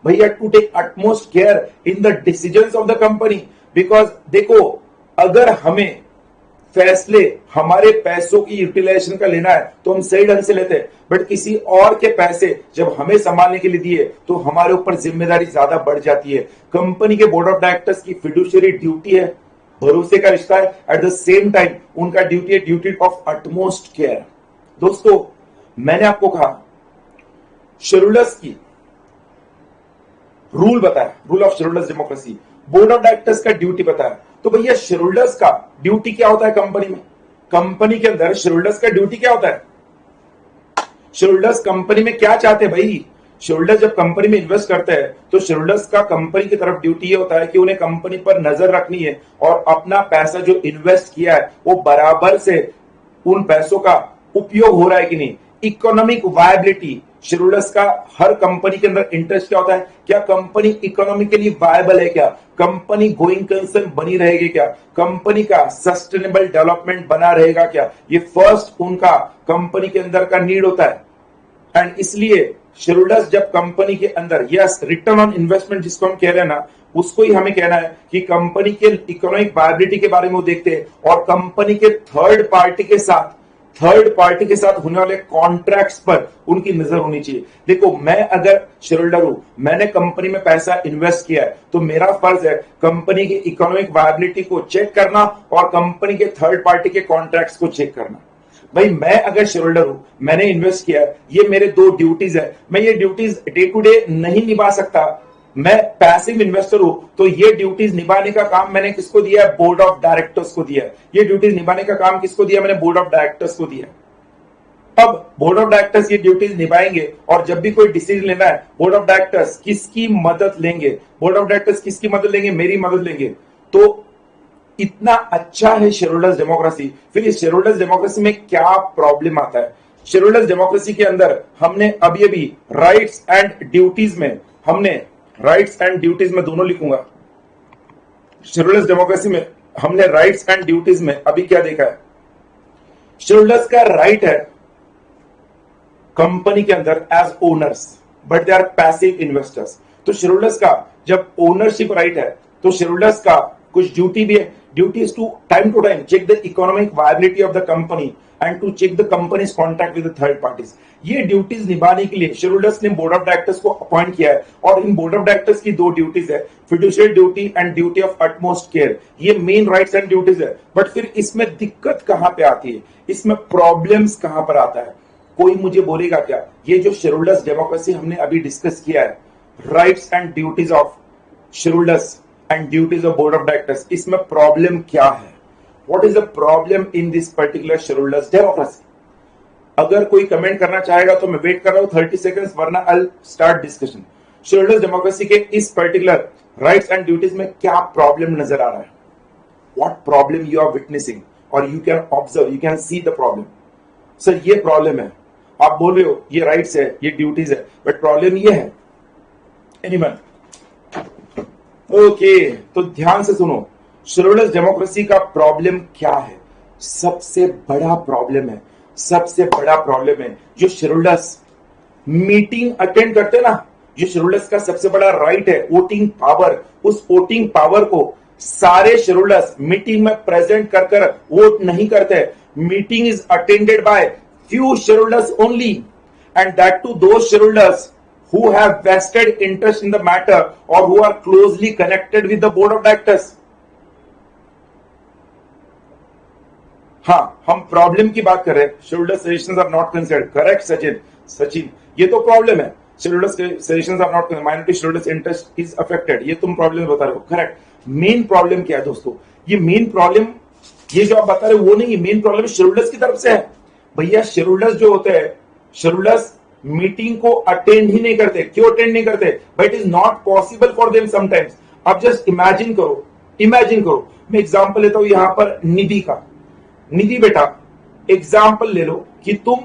भैया to take utmost care in the decisions of the company, because देखो, अगर हमें फैसले हमारे पैसों की utilisation का लेना है तो हम सही ढंग से लेते हैं, बट किसी और के पैसे जब हमें संभालने के लिए दिए तो हमारे ऊपर जिम्मेदारी ज्यादा बढ़ जाती है। कंपनी के बोर्ड ऑफ डायरेक्टर्स की फिड्यूशियरी ड्यूटी है, भरोसे का रिश्ता है, एट द सेम टाइम उनका ड्यूटी है ड्यूटी ऑफ अटमोस्ट केयर। दोस्तों, मैंने आपको कहा शेड्यूलर्स की रूल बताया, rule of schedulers democracy, board of directors का ड्यूटी बताया। तो भैया शेड्यूलर्स का ड्यूटी क्या होता है कंपनी में? कंपनी के अंदर शेड्यूलर्स का ड्यूटी क्या होता है? शेड्यूलर्स कंपनी में क्या चाहते हैं भाई? शेड्यूलर्स जब कंपनी में इन्वेस्ट करते हैं तो शेड्यूलर्स का कंपनी की तरफ ड्यूटी ये होता है कि उन्हें कंपनी पर नजर रखनी है और अपना पैसा जो इन्वेस्ट किया है वो बराबर से उन पैसों का उपयोग हो रहा है कि नहीं। इकोनॉमिक वायबिलिटी, शेड्यूलर्स का हर कंपनी के अंदर इंटरेस्ट क्या होता है? क्या कंपनी इकोनॉमिकली वायबल है? क्या कंपनी गोइंग कंसर्न बनी रहेगी? क्या कंपनी का सस्टेनेबल डेवलपमेंट बना रहेगा? क्या ये फर्स्ट उनका कंपनी के अंदर का नीड होता है। एंड इसलिए शेड्यूलर्स जब कंपनी के अंदर यस रिटर्न ऑन इन्वेस्टमेंट जिसको हम कह रहे हैं ना, उसको ही हमें कहना है कि कंपनी के इकोनॉमिक वायबिलिटी के बारे में वो देखते हैं और कंपनी के थर्ड पार्टी के साथ होने वाले कॉन्ट्रैक्ट्स पर उनकी नजर होनी चाहिए। देखो, मैं अगर शेयरहोल्डर हूं, मैंने कंपनी में पैसा इन्वेस्ट किया है, तो मेरा फर्ज है कंपनी की इकोनॉमिक वायबिलिटी को चेक करना और कंपनी के थर्ड पार्टी के कॉन्ट्रैक्ट्स को चेक करना। भाई मैं अगर शेयरहोल्डर हूं, मैंने इन्वेस्ट किया, ये मेरे दो ड्यूटीज है, मैं ये ड्यूटीज डे टू डे नहीं निभा सकता, मैं पैसिव इन्वेस्टर हूं, तो ये ड्यूटीज निभाने का काम मैंने किसको दिया है? बोर्ड ऑफ डायरेक्टर्स को दिया है। ये ड्यूटीज निभाने का काम किसको दिया? मैंने बोर्ड ऑफ डायरेक्टर्स को दिया। अब बोर्ड ऑफ डायरेक्टर्स ये ड्यूटीज निभाएंगे और जब भी कोई डिसीजन लेना है, बोर्ड ऑफ डायरेक्टर्स किसकी मदद लेंगे? बोर्ड ऑफ डायरेक्टर्स किसकी मदद लेंगे? मेरी मदद लेंगे। तो इतना अच्छा है शेयरहोल्डर्स डेमोक्रेसी। फिर इस शेयरहोल्डर्स डेमोक्रेसी में क्या प्रॉब्लम आता है? शेयरहोल्डर्स डेमोक्रेसी के अंदर हमने अभी राइट्स एंड ड्यूटीज में दोनों लिखूंगा। शेयरहोल्डर्स डेमोक्रेसी में हमने राइट्स एंड ड्यूटीज में अभी क्या देखा है? शेयरहोल्डर्स का राइट है कंपनी के अंदर as owners, but they are passive investors. तो शेयरहोल्डर्स का जब ओनरशिप राइट है तो शेयरहोल्डर्स का कुछ ड्यूटी भी है। Duty is to time check the economic viability of the company and to check the company's contract with the third parties. ये ड्यूटीज निभाने के लिए शेयरहोल्डर्स ने बोर्ड ऑफ डायरेक्टर्स को अपॉइंट किया है और इन बोर्ड ऑफ डायरेक्टर्स की दो ड्यूटीज है, fiduciary duty and duty of utmost care. ये मेन राइट्स एंड ड्यूटीज है। बट फिर इसमें दिक्कत कहां पे आती है? इसमें प्रॉब्लम्स कहां पर आता है? कोई मुझे बोलेगा क्या? ये जो शेयरहोल्डर्स डेमोक्रेसी हमने अभी डिस्कस किया है, rights and duties of shareholders and duties of board of directors, इसमें प्रॉब्लम क्या है? What is the problem in this particular shareholders democracy? अगर कोई कमेंट करना चाहेगा तो मैं वेट कर रहा हूं 30 सेकंड्स, वरना I start discussion. Shareholders democracy के इस पर्टिकुलर राइट्स एंड ड्यूटीज में क्या प्रॉब्लम नजर आ रहा है? What problem you are witnessing और you can observe, you can see the problem. Sir ये प्रॉब्लम है, आप बोल रहे हो ये राइट्स है, ये ड्यूटीज है, बट प्रॉब्लम ये है। एनीवन? ओके, तो ध्यान से सुनो, शेयरहोल्डर्स डेमोक्रेसी का प्रॉब्लम क्या है? सबसे बड़ा प्रॉब्लम है जो शेयरहोल्डर्स मीटिंग अटेंड करते हैं ना, जो शेयरहोल्डर्स का सबसे बड़ा राइट है वोटिंग पावर, उस वोटिंग पावर को सारे शेयरहोल्डर्स मीटिंग में प्रेजेंट कर वोट नहीं करते। Meeting is attended by few shareholders only, and that too those shareholders who have vested interest in the matter or who are closely connected with the board of directors। हाँ, हम problem की बात कर रहे हैं। Shareholder suggestions are not considered. Correct Sachin, ये तो problem है। Shareholder suggestions are not, minority shareholders interest is affected, ये तुम प्रॉब्लम बता रहे हो। करेक्ट। मेन प्रॉब्लम क्या है दोस्तों? ये मेन प्रॉब्लम, ये जो आप बता रहे हो वो नहीं, मेन प्रॉब्लम शेयरहोल्डर्स की तरफ से है। भैया शेयरहोल्डर्स जो होते हैं, शेयरहोल्डर्स मीटिंग को अटेंड ही नहीं करते। क्यों अटेंड नहीं करते? But it is not possible for them sometimes. अब जस्ट इमेजिन करो, मैं एग्जांपल लेता हूं यहां पर निधि का। निधि बेटा, एग्जांपल ले लो कि तुम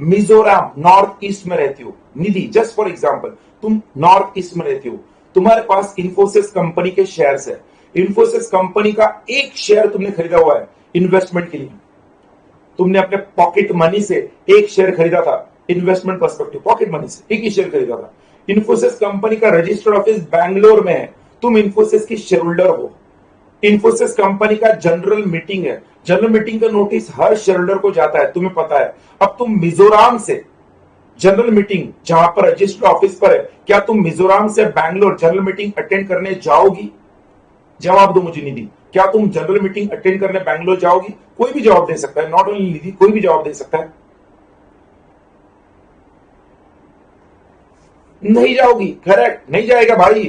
मिजोरम नॉर्थ ईस्ट में रहती हो। निधि, जस्ट फॉर एग्जांपल, तुम नॉर्थ ईस्ट में रहती हो, तुम्हारे पास इंफोसिस कंपनी के शेयर्स है। इंफोसिस कंपनी का एक शेयर तुमने खरीदा हुआ है इन्वेस्टमेंट के लिए। तुमने अपने पॉकेट मनी से एक शेयर खरीदा था, इन्वेस्टमेंट पर्सपेक्टिव, पॉकेट मनी से एक ही शेयर खरीदा था। इंफोसिस कंपनी का रजिस्टर्ड ऑफिस बैंगलोर में है, तुम इंफोसिस की शेयर होल्डर हो। इन्फोसिस कंपनी का जनरल मीटिंग है, जनरल मीटिंग का नोटिस हर शेयर होल्डर को जाता है, तुम्हें पता है। अब तुम मिजोरम से जनरल मीटिंग जहां पर रजिस्टर ऑफिस पर है, क्या तुम मिजोरम से बैंगलोर जनरल मीटिंग अटेंड करने जाओगी? जवाब दो मुझे निधि, क्या तुम जनरल मीटिंग अटेंड करने बैंगलोर जाओगी? कोई भी जवाब दे सकता है, नॉट ओनली निधि, कोई भी जवाब दे सकता है। नहीं जाओगी, करेक्ट, नहीं जाएगा भाई।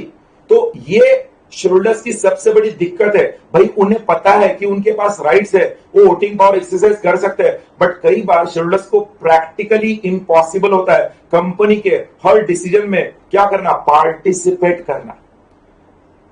तो ये शेयरहोल्डर्स की सबसे बड़ी दिक्कत है भाई, उन्हें पता है कि उनके पास राइट्स है, वो वोटिंग पावर एक्सरसाइज कर सकते हैं, बट कई बार शेयरहोल्डर्स को प्रैक्टिकली इम्पॉसिबल होता है कंपनी के हर डिसीजन में क्या करना, पार्टिसिपेट करना।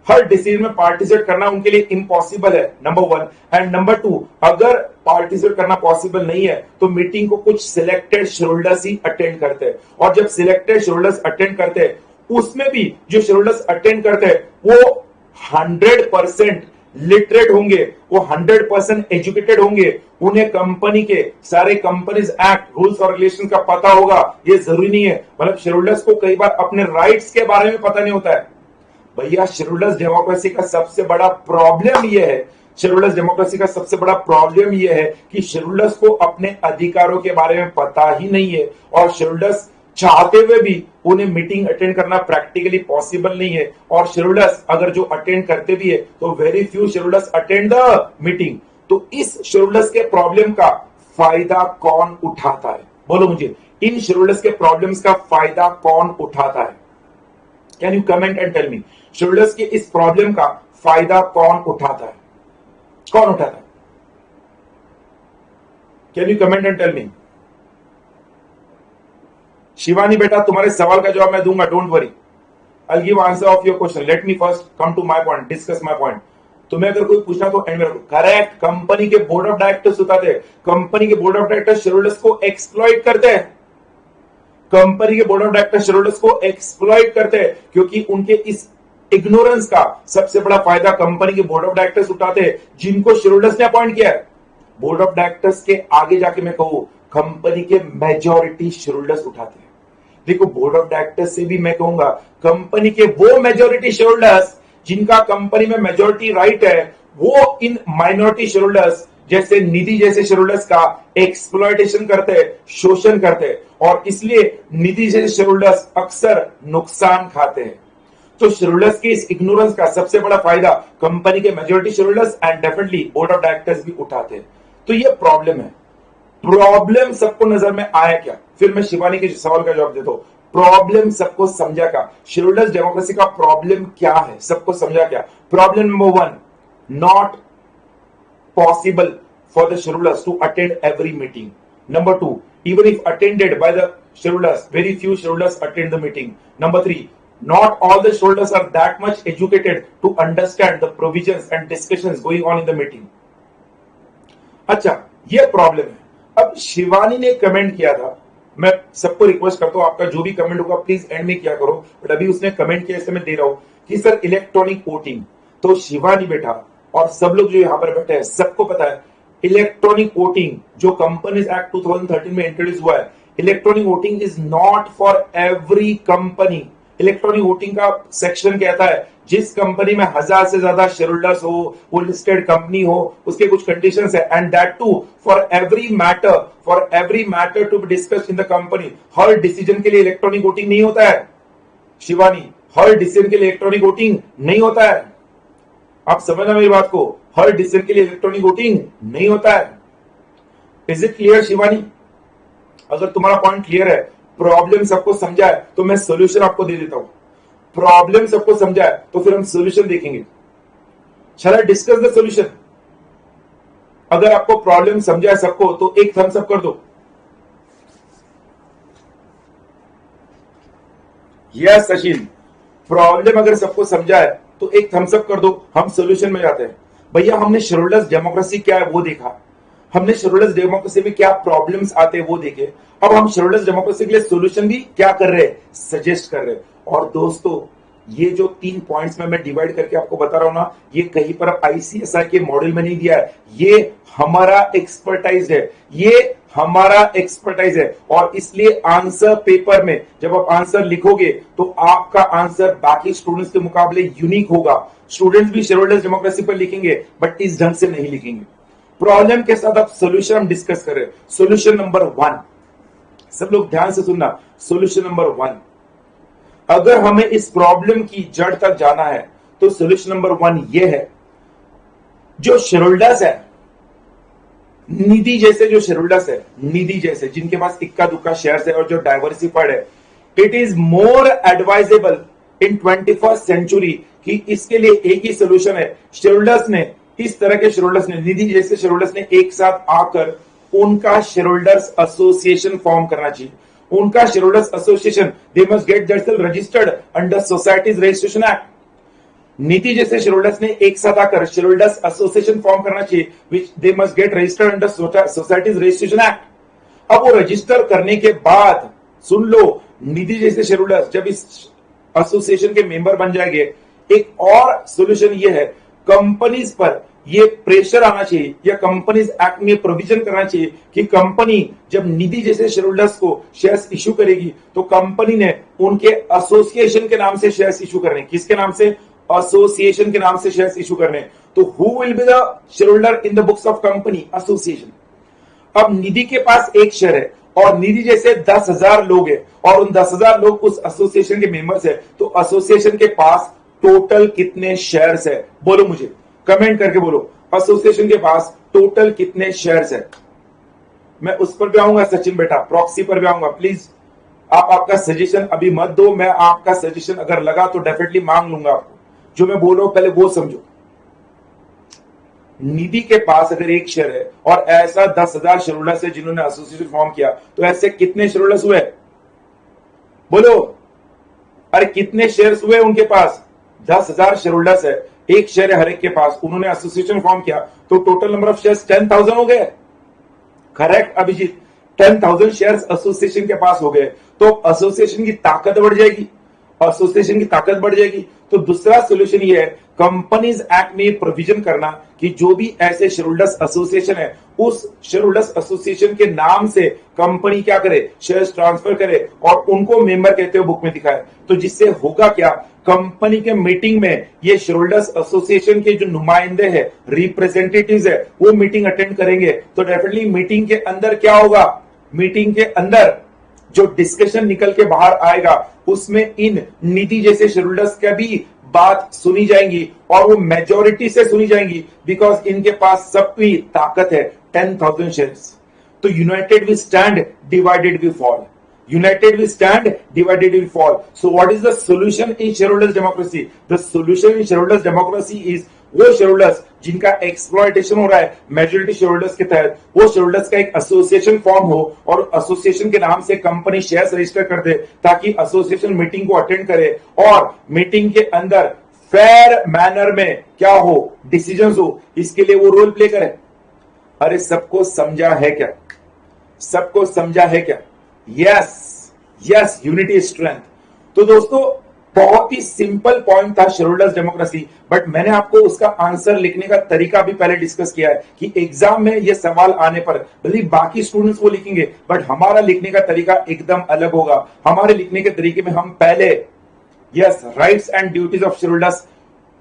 हर डिसीजन में पार्टिसिपेट करना उनके लिए इम्पॉसिबल है, number one. And number two, अगर पार्टिसिपेट करना पॉसिबल नहीं है तो मीटिंग को कुछ सिलेक्टेड शेयरहोल्डर्स ही अटेंड करते हैं, और जब सिलेक्टेड शेयरहोल्डर्स अटेंड करते हैं, उसमें भी जो शेयरहोल्डर्स अटेंड करते हैं वो 100% लिटरेट होंगे, वो 100% एजुकेटेड होंगे, उन्हें कंपनी के सारे कंपनीज एक्ट, रूल्स और रेगुलेशन का पता होगा। ये जरूरी नहीं है, मतलब शेयरहोल्डर्स को कई बार अपने राइट्स के बारे में पता नहीं होता है। भैया शेयरहोल्डर्स डेमोक्रेसी का सबसे बड़ा प्रॉब्लम यह है, शेयरहोल्डर्स डेमोक्रेसी का सबसे बड़ा प्रॉब्लम यह है कि शेयरहोल्डर्स को अपने अधिकारों के बारे में पता ही नहीं है, और शेयरहोल्डर्स चाहते हुए भी उन्हें मीटिंग अटेंड करना प्रैक्टिकली पॉसिबल नहीं है, और शेयरहोल्डर्स अगर जो अटेंड करते भी है तो very few shareholders attend the meeting. तो इस शेयरहोल्डर्स के प्रॉब्लम का फायदा कौन उठाता है? बोलो मुझे, इन शेयरहोल्डर्स के प्रॉब्लम्स का फायदा कौन उठाता है? Can you comment and tell me, shareholders के इस प्रॉब्लम का फायदा कौन उठाता है? कौन उठाता है? Can you comment and tell me? Shivani बेटा, तुम्हारे सवाल का जवाब मैं दूंगा, don't worry, I give answer of your question. Let me first come to my point, discuss my point. तुम्हें अगर कोई पूछना तो एंड में रखो। करेक्ट, कंपनी के बोर्ड ऑफ डायरेक्टर्स उठाते हैं, कंपनी के बोर्ड ऑफ डायरेक्टर्स शेयरहोल्डर्स को एक्सप्लॉइट करते हैं, कंपनी के बोर्ड ऑफ डायरेक्टर्स शेयरहोल्डर्स को एक्सप्लॉइट करते हैं, क्योंकि उनके इस इग्नोरेंस का सबसे बड़ा फायदा कंपनी के बोर्ड ऑफ डायरेक्टर्स उठाते हैं, जिनको शेयरहोल्डर्स ने अपॉइंट किया है। बोर्ड ऑफ डायरेक्टर्स के आगे जाके मैं कहूं, कंपनी के मेजॉरिटी शेयरहोल्डर्स उठाते हैं। देखो, बोर्ड ऑफ डायरेक्टर्स से भी मैं कहूंगा, कंपनी के वो मेजॉरिटी शेयरहोल्डर्स जिनका कंपनी में मेजॉरिटी राइट है, वो इन माइनॉरिटी शेयरहोल्डर्स जैसे निधि जैसे शेयरहोल्डर्स का एक्सप्लॉयटेशन करते हैं, शोषण करते हैं, और इसलिए निधि जैसे शेयरहोल्डर्स अक्सर नुकसान खाते हैं। तो शेयरहोल्डर्स के इस इग्नोरेंस का सबसे बड़ा फायदा कंपनी के majority shareholders and definitely board of directors भी उठाते हैं। तो ये प्रॉब्लम है। प्रॉब्लम सबको नजर में आया क्या? फिर मैं शिवानी के सवाल का जवाब देता हूं। प्रॉब्लम सबको समझा क्या? शेयरहोल्डर्स डेमोक्रेसी का प्रॉब्लम क्या है, सबको समझा क्या? Problem number one, not possible for the shareholders to attend every meeting. Number two, even if attended by the shareholders, very few shareholders attend the meeting. Number three, not all the shareholders are that much educated to understand the provisions and discussions going on in the meeting. अच्छा, ये problem है। अब शिवानी ने comment किया था, मैं सबको request करता हूं, आपका जो भी कमेंट होगा प्लीज एंड में किया करो, बट अभी उसने कमेंट किया इसलिए मैं दे रहा हूं कि सर इलेक्ट्रॉनिक वोटिंग। तो शिवानी बेटा और सब लोग जो यहां पर बैठे हैं, सबको पता है इलेक्ट्रॉनिक वोटिंग जो कंपनीज एक्ट 2013 में इंट्रोड्यूस हुआ है, electronic voting is not for every company. Electronic voting का सेक्शन कहता है जिस कंपनी में 1000 से ज्यादा शेयरहोल्डर्स हो, वो लिस्टेड कंपनी हो, उसके कुछ कंडीशंस है, and that too for every matter to be discussed in the company. हर डिसीजन के लिए इलेक्ट्रॉनिक वोटिंग नहीं होता है शिवानी, हर डिसीजन के लिए इलेक्ट्रॉनिक वोटिंग नहीं होता है। आप समझना मेरी बात को, हर डिसीजन के लिए इलेक्ट्रॉनिक वोटिंग नहीं होता है। Is it clear Shivani? अगर तुम्हारा पॉइंट क्लियर है, प्रॉब्लम सबको समझा है, तो मैं सोल्यूशन आपको दे देता हूं। प्रॉब्लम सबको समझा है तो फिर हम सोल्यूशन देखेंगे। शैल आई डिस्कस द सोल्यूशन? अगर आपको प्रॉब्लम समझा है सबको तो एक थम्स अप कर दो। यस सचिन, प्रॉब्लम अगर सबको समझा है तो एक थम्स अप कर दो, हम सोल्यूशन में जाते हैं। भैया हमने शेयरहोल्डर्स डेमोक्रेसी क्या है वो देखा, हमने शेयरहोल्डर्स डेमोक्रेसी में क्या प्रॉब्लम्स आते हैं वो देखे, अब हम शेयरहोल्डर्स डेमोक्रेसी के लिए सोल्यूशन भी क्या कर रहे हैं, सजेस्ट कर रहे हैं। और दोस्तों, ये जो 3 पॉइंट्स में मैं डिवाइड करके आपको बता रहा हूं ना, ये कहीं पर आईसीएसआई के मॉडल में नहीं दिया है, ये हमारा एक्सपर्टाइज है, ये हमारा एक्सपर्टाइज है, और इसलिए आंसर पेपर में जब आप आंसर लिखोगे तो आपका आंसर बाकी स्टूडेंट्स के मुकाबले यूनिक होगा। स्टूडेंट्स भी शेयर होल्डर्स डेमोक्रेसी पर लिखेंगे बट इस ढंग से नहीं लिखेंगे। प्रॉब्लम के साथ अब सोल्यूशन हम डिस्कस कर रहे हैं। सोल्यूशन नंबर 1, सब लोग ध्यान से सुनना। सोल्यूशन नंबर 1, अगर हमें इस प्रॉब्लम की जड़ तक जाना है तो सोल्यूशन नंबर 1 ये है, जो शेयर होल्डर्स है, निधि जैसे जो शेयर होल्डर्स है, निधि जैसे जिनके पास इक्का दुक्का शेयर्स है और जो डाइवर्सिफाइड है, it is more advisable in 21st century कि इसके लिए एक ही सोल्यूशन है। शेयर होल्डर्स ने, इस तरह के शेयर होल्डर्स ने, निधि जैसे शेयर होल्डर्स ने एक साथ आकर उनका शेयर होल्डर्स एसोसिएशन फॉर्म करना चाहिए। उनका share holders association, they must get theirself registered under societies registration act. नीति जैसे शेयर होल्डर्स ने एक साथ आकर शेयर होल्डर्स एसोसिएशन फॉर्म करना चाहिए, which they must get registered under societies registration act. अब वो रजिस्टर करने के बाद, सुन लो, निधि जैसे शेयर होल्डर्स जब इस एसोसिएशन के मेंबर बन जाएंगे, एक और सोल्यूशन ये है, कंपनीज पर ये प्रेशर आना चाहिए या कंपनीज एक्ट में प्रोविजन करना चाहिए कि कंपनी जब निधि जैसे शेयर होल्डर्स को शेयर्स इश्यू करेगी तो कंपनी ने उनके एसोसिएशन के नाम से शेयर्स इश्यू करने। किसके नाम से? एसोसिएशन के नाम से शेयर्स इश्यू करने। तो who will be the share holder in the books of company? Association. अब निधि के पास एक शेयर है और निधि जैसे 10,000 लोग हैं और उन 10,000 लोग उस एसोसिएशन के मेंबर्स है, तो एसोसिएशन के पास टोटल कितने शेयर्स है? बोलो मुझे, कमेंट करके बोलो, एसोसिएशन के पास टोटल कितने शेयर्स है? मैं उस पर भी आऊंगा सचिन बेटा, प्रॉक्सी पर भी आऊंगा। प्लीज आप आपका सजेशन अभी मत दो, मैं आपका सजेशन अगर लगा तो डेफिनेटली मांग लूंगा आपको। जो मैं बोल रहा हूं पहले वो समझो। निधि के पास अगर एक शेयर है और ऐसा 10,000 शेयर होल्डर्स है जिन्होंने एसोसिएशन फॉर्म किया, तो ऐसे कितने शेयर होल्डर्स हुए? बोलो, अरे कितने शेयर्स हुए उनके पास? 10,000 शेयर होल्डर्स है, एक शेयर है हर एक के पास, उन्होंने एसोसिएशन फॉर्म किया, तो टोटल नंबर ऑफ शेयर्स 10,000 हो गए। करेक्ट अभिजीत, 10,000 शेयर्स एसोसिएशन के पास हो गए, तो एसोसिएशन की ताकत बढ़ जाएगी, एसोसिएशन की ताकत बढ़ जाएगी। तो दूसरा सोल्यूशन ये है, कंपनीज एक्ट में प्रोविजन करना कि जो भी ऐसे शेयर होल्डर्स एसोसिएशन है, उस शेयर होल्डर्स एसोसिएशन के नाम से कंपनी क्या करे? शेयर्स ट्रांसफर करे और उनको मेंबर कहते हुए बुक में दिखाए। तो जिससे होगा क्या, कंपनी के मीटिंग में ये शेयर होल्डर्स एसोसिएशन के जो नुमाइंदे हैं, रिप्रेजेंटेटिव्स है, वो मीटिंग अटेंड करेंगे। तो डेफिनेटली मीटिंग के अंदर क्या होगा? मीटिंग के अंदर जो डिस्कशन निकल के बाहर आएगा उसमें इन निधि जैसे शेयर होल्डर्स का भी बात सुनी जाएंगी और वो मेजॉरिटी से सुनी जाएंगी, बिकॉज इनके पास सबकी ताकत है 10,000 शेयर्स। तो united we stand, divided we fall. United we stand, divided we fall. So what is the solution in shareholders democracy? The solution in shareholders democracy is वो shareholders जिनका एक्सप्लॉयटेशन हो रहा है मेजोरिटी शेयरहोल्डर्स के तहत, वो shareholders का एक एसोसिएशन फॉर्म हो और एसोसिएशन के नाम से कंपनी शेयर्स रजिस्टर कर दे, ताकि एसोसिएशन मीटिंग को अटेंड करे और मीटिंग के अंदर फेयर मैनर में क्या हो? डिसीजंस हो। इसके लिए वो रोल प्ले करे। अरे सबको समझा है क्या? सबको समझा है क्या? Yes yes, unity is strength. तो दोस्तों बहुत ही सिंपल पॉइंट था शेयरहोल्डर्स डेमोक्रेसी, बट मैंने आपको उसका आंसर लिखने का तरीका भी पहले डिस्कस किया है कि एग्जाम में ये सवाल आने पर भले बाकी स्टूडेंट्स वो लिखेंगे, बट हमारा लिखने का तरीका एकदम अलग होगा। हमारे लिखने के तरीके में हम पहले yes, rights and duties of shareholders,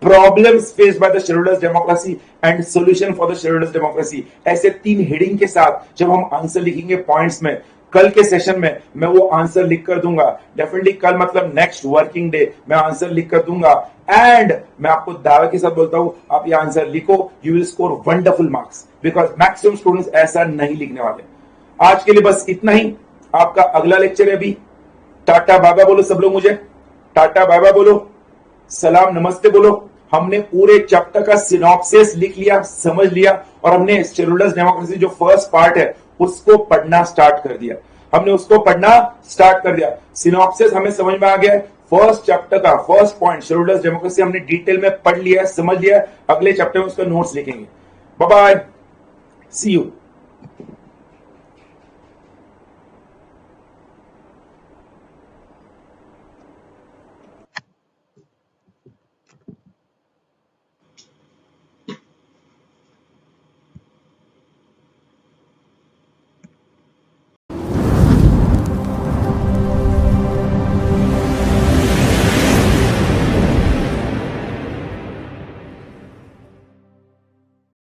problems faced by the shareholders democracy and solution for the shareholders democracy, ऐसे 3 हेडिंग के साथ जब हम आंसर लिखेंगे पॉइंट्स में, कल के सेशन में मैं वो आंसर लिख कर दूंगा। डेफिनेटली कल मतलब नेक्स्ट वर्किंग डे मैं आंसर लिख कर दूंगा। एंड मैं आपको दावे के साथ बोलता हूं, आप ये आंसर लिखो, you will score wonderful marks, because maximum students ऐसा नहीं लिखने वाले। आज के लिए बस इतना ही। आपका अगला लेक्चर है अभी। टाटा बाबा बोलो सब लोग, मुझे टाटा बाबा बोलो, सलाम नमस्ते बोलो। हमने पूरे चैप्टर का सिनॉप्सिस लिख लिया, समझ लिया, और हमने शेयरहोल्डर्स डेमोक्रेसी जो फर्स्ट पार्ट है उसको पढ़ना स्टार्ट कर दिया। हमने उसको पढ़ना स्टार्ट कर दिया। सिनॉप्सिस हमें समझ में आ गया है। फर्स्ट चैप्टर का फर्स्ट पॉइंट शेयरहोल्डर्स डेमोक्रेसी हमने डिटेल में पढ़ लिया है, समझ लिया है। अगले चैप्टर में उसका नोट्स लिखेंगे। Bye bye, see you.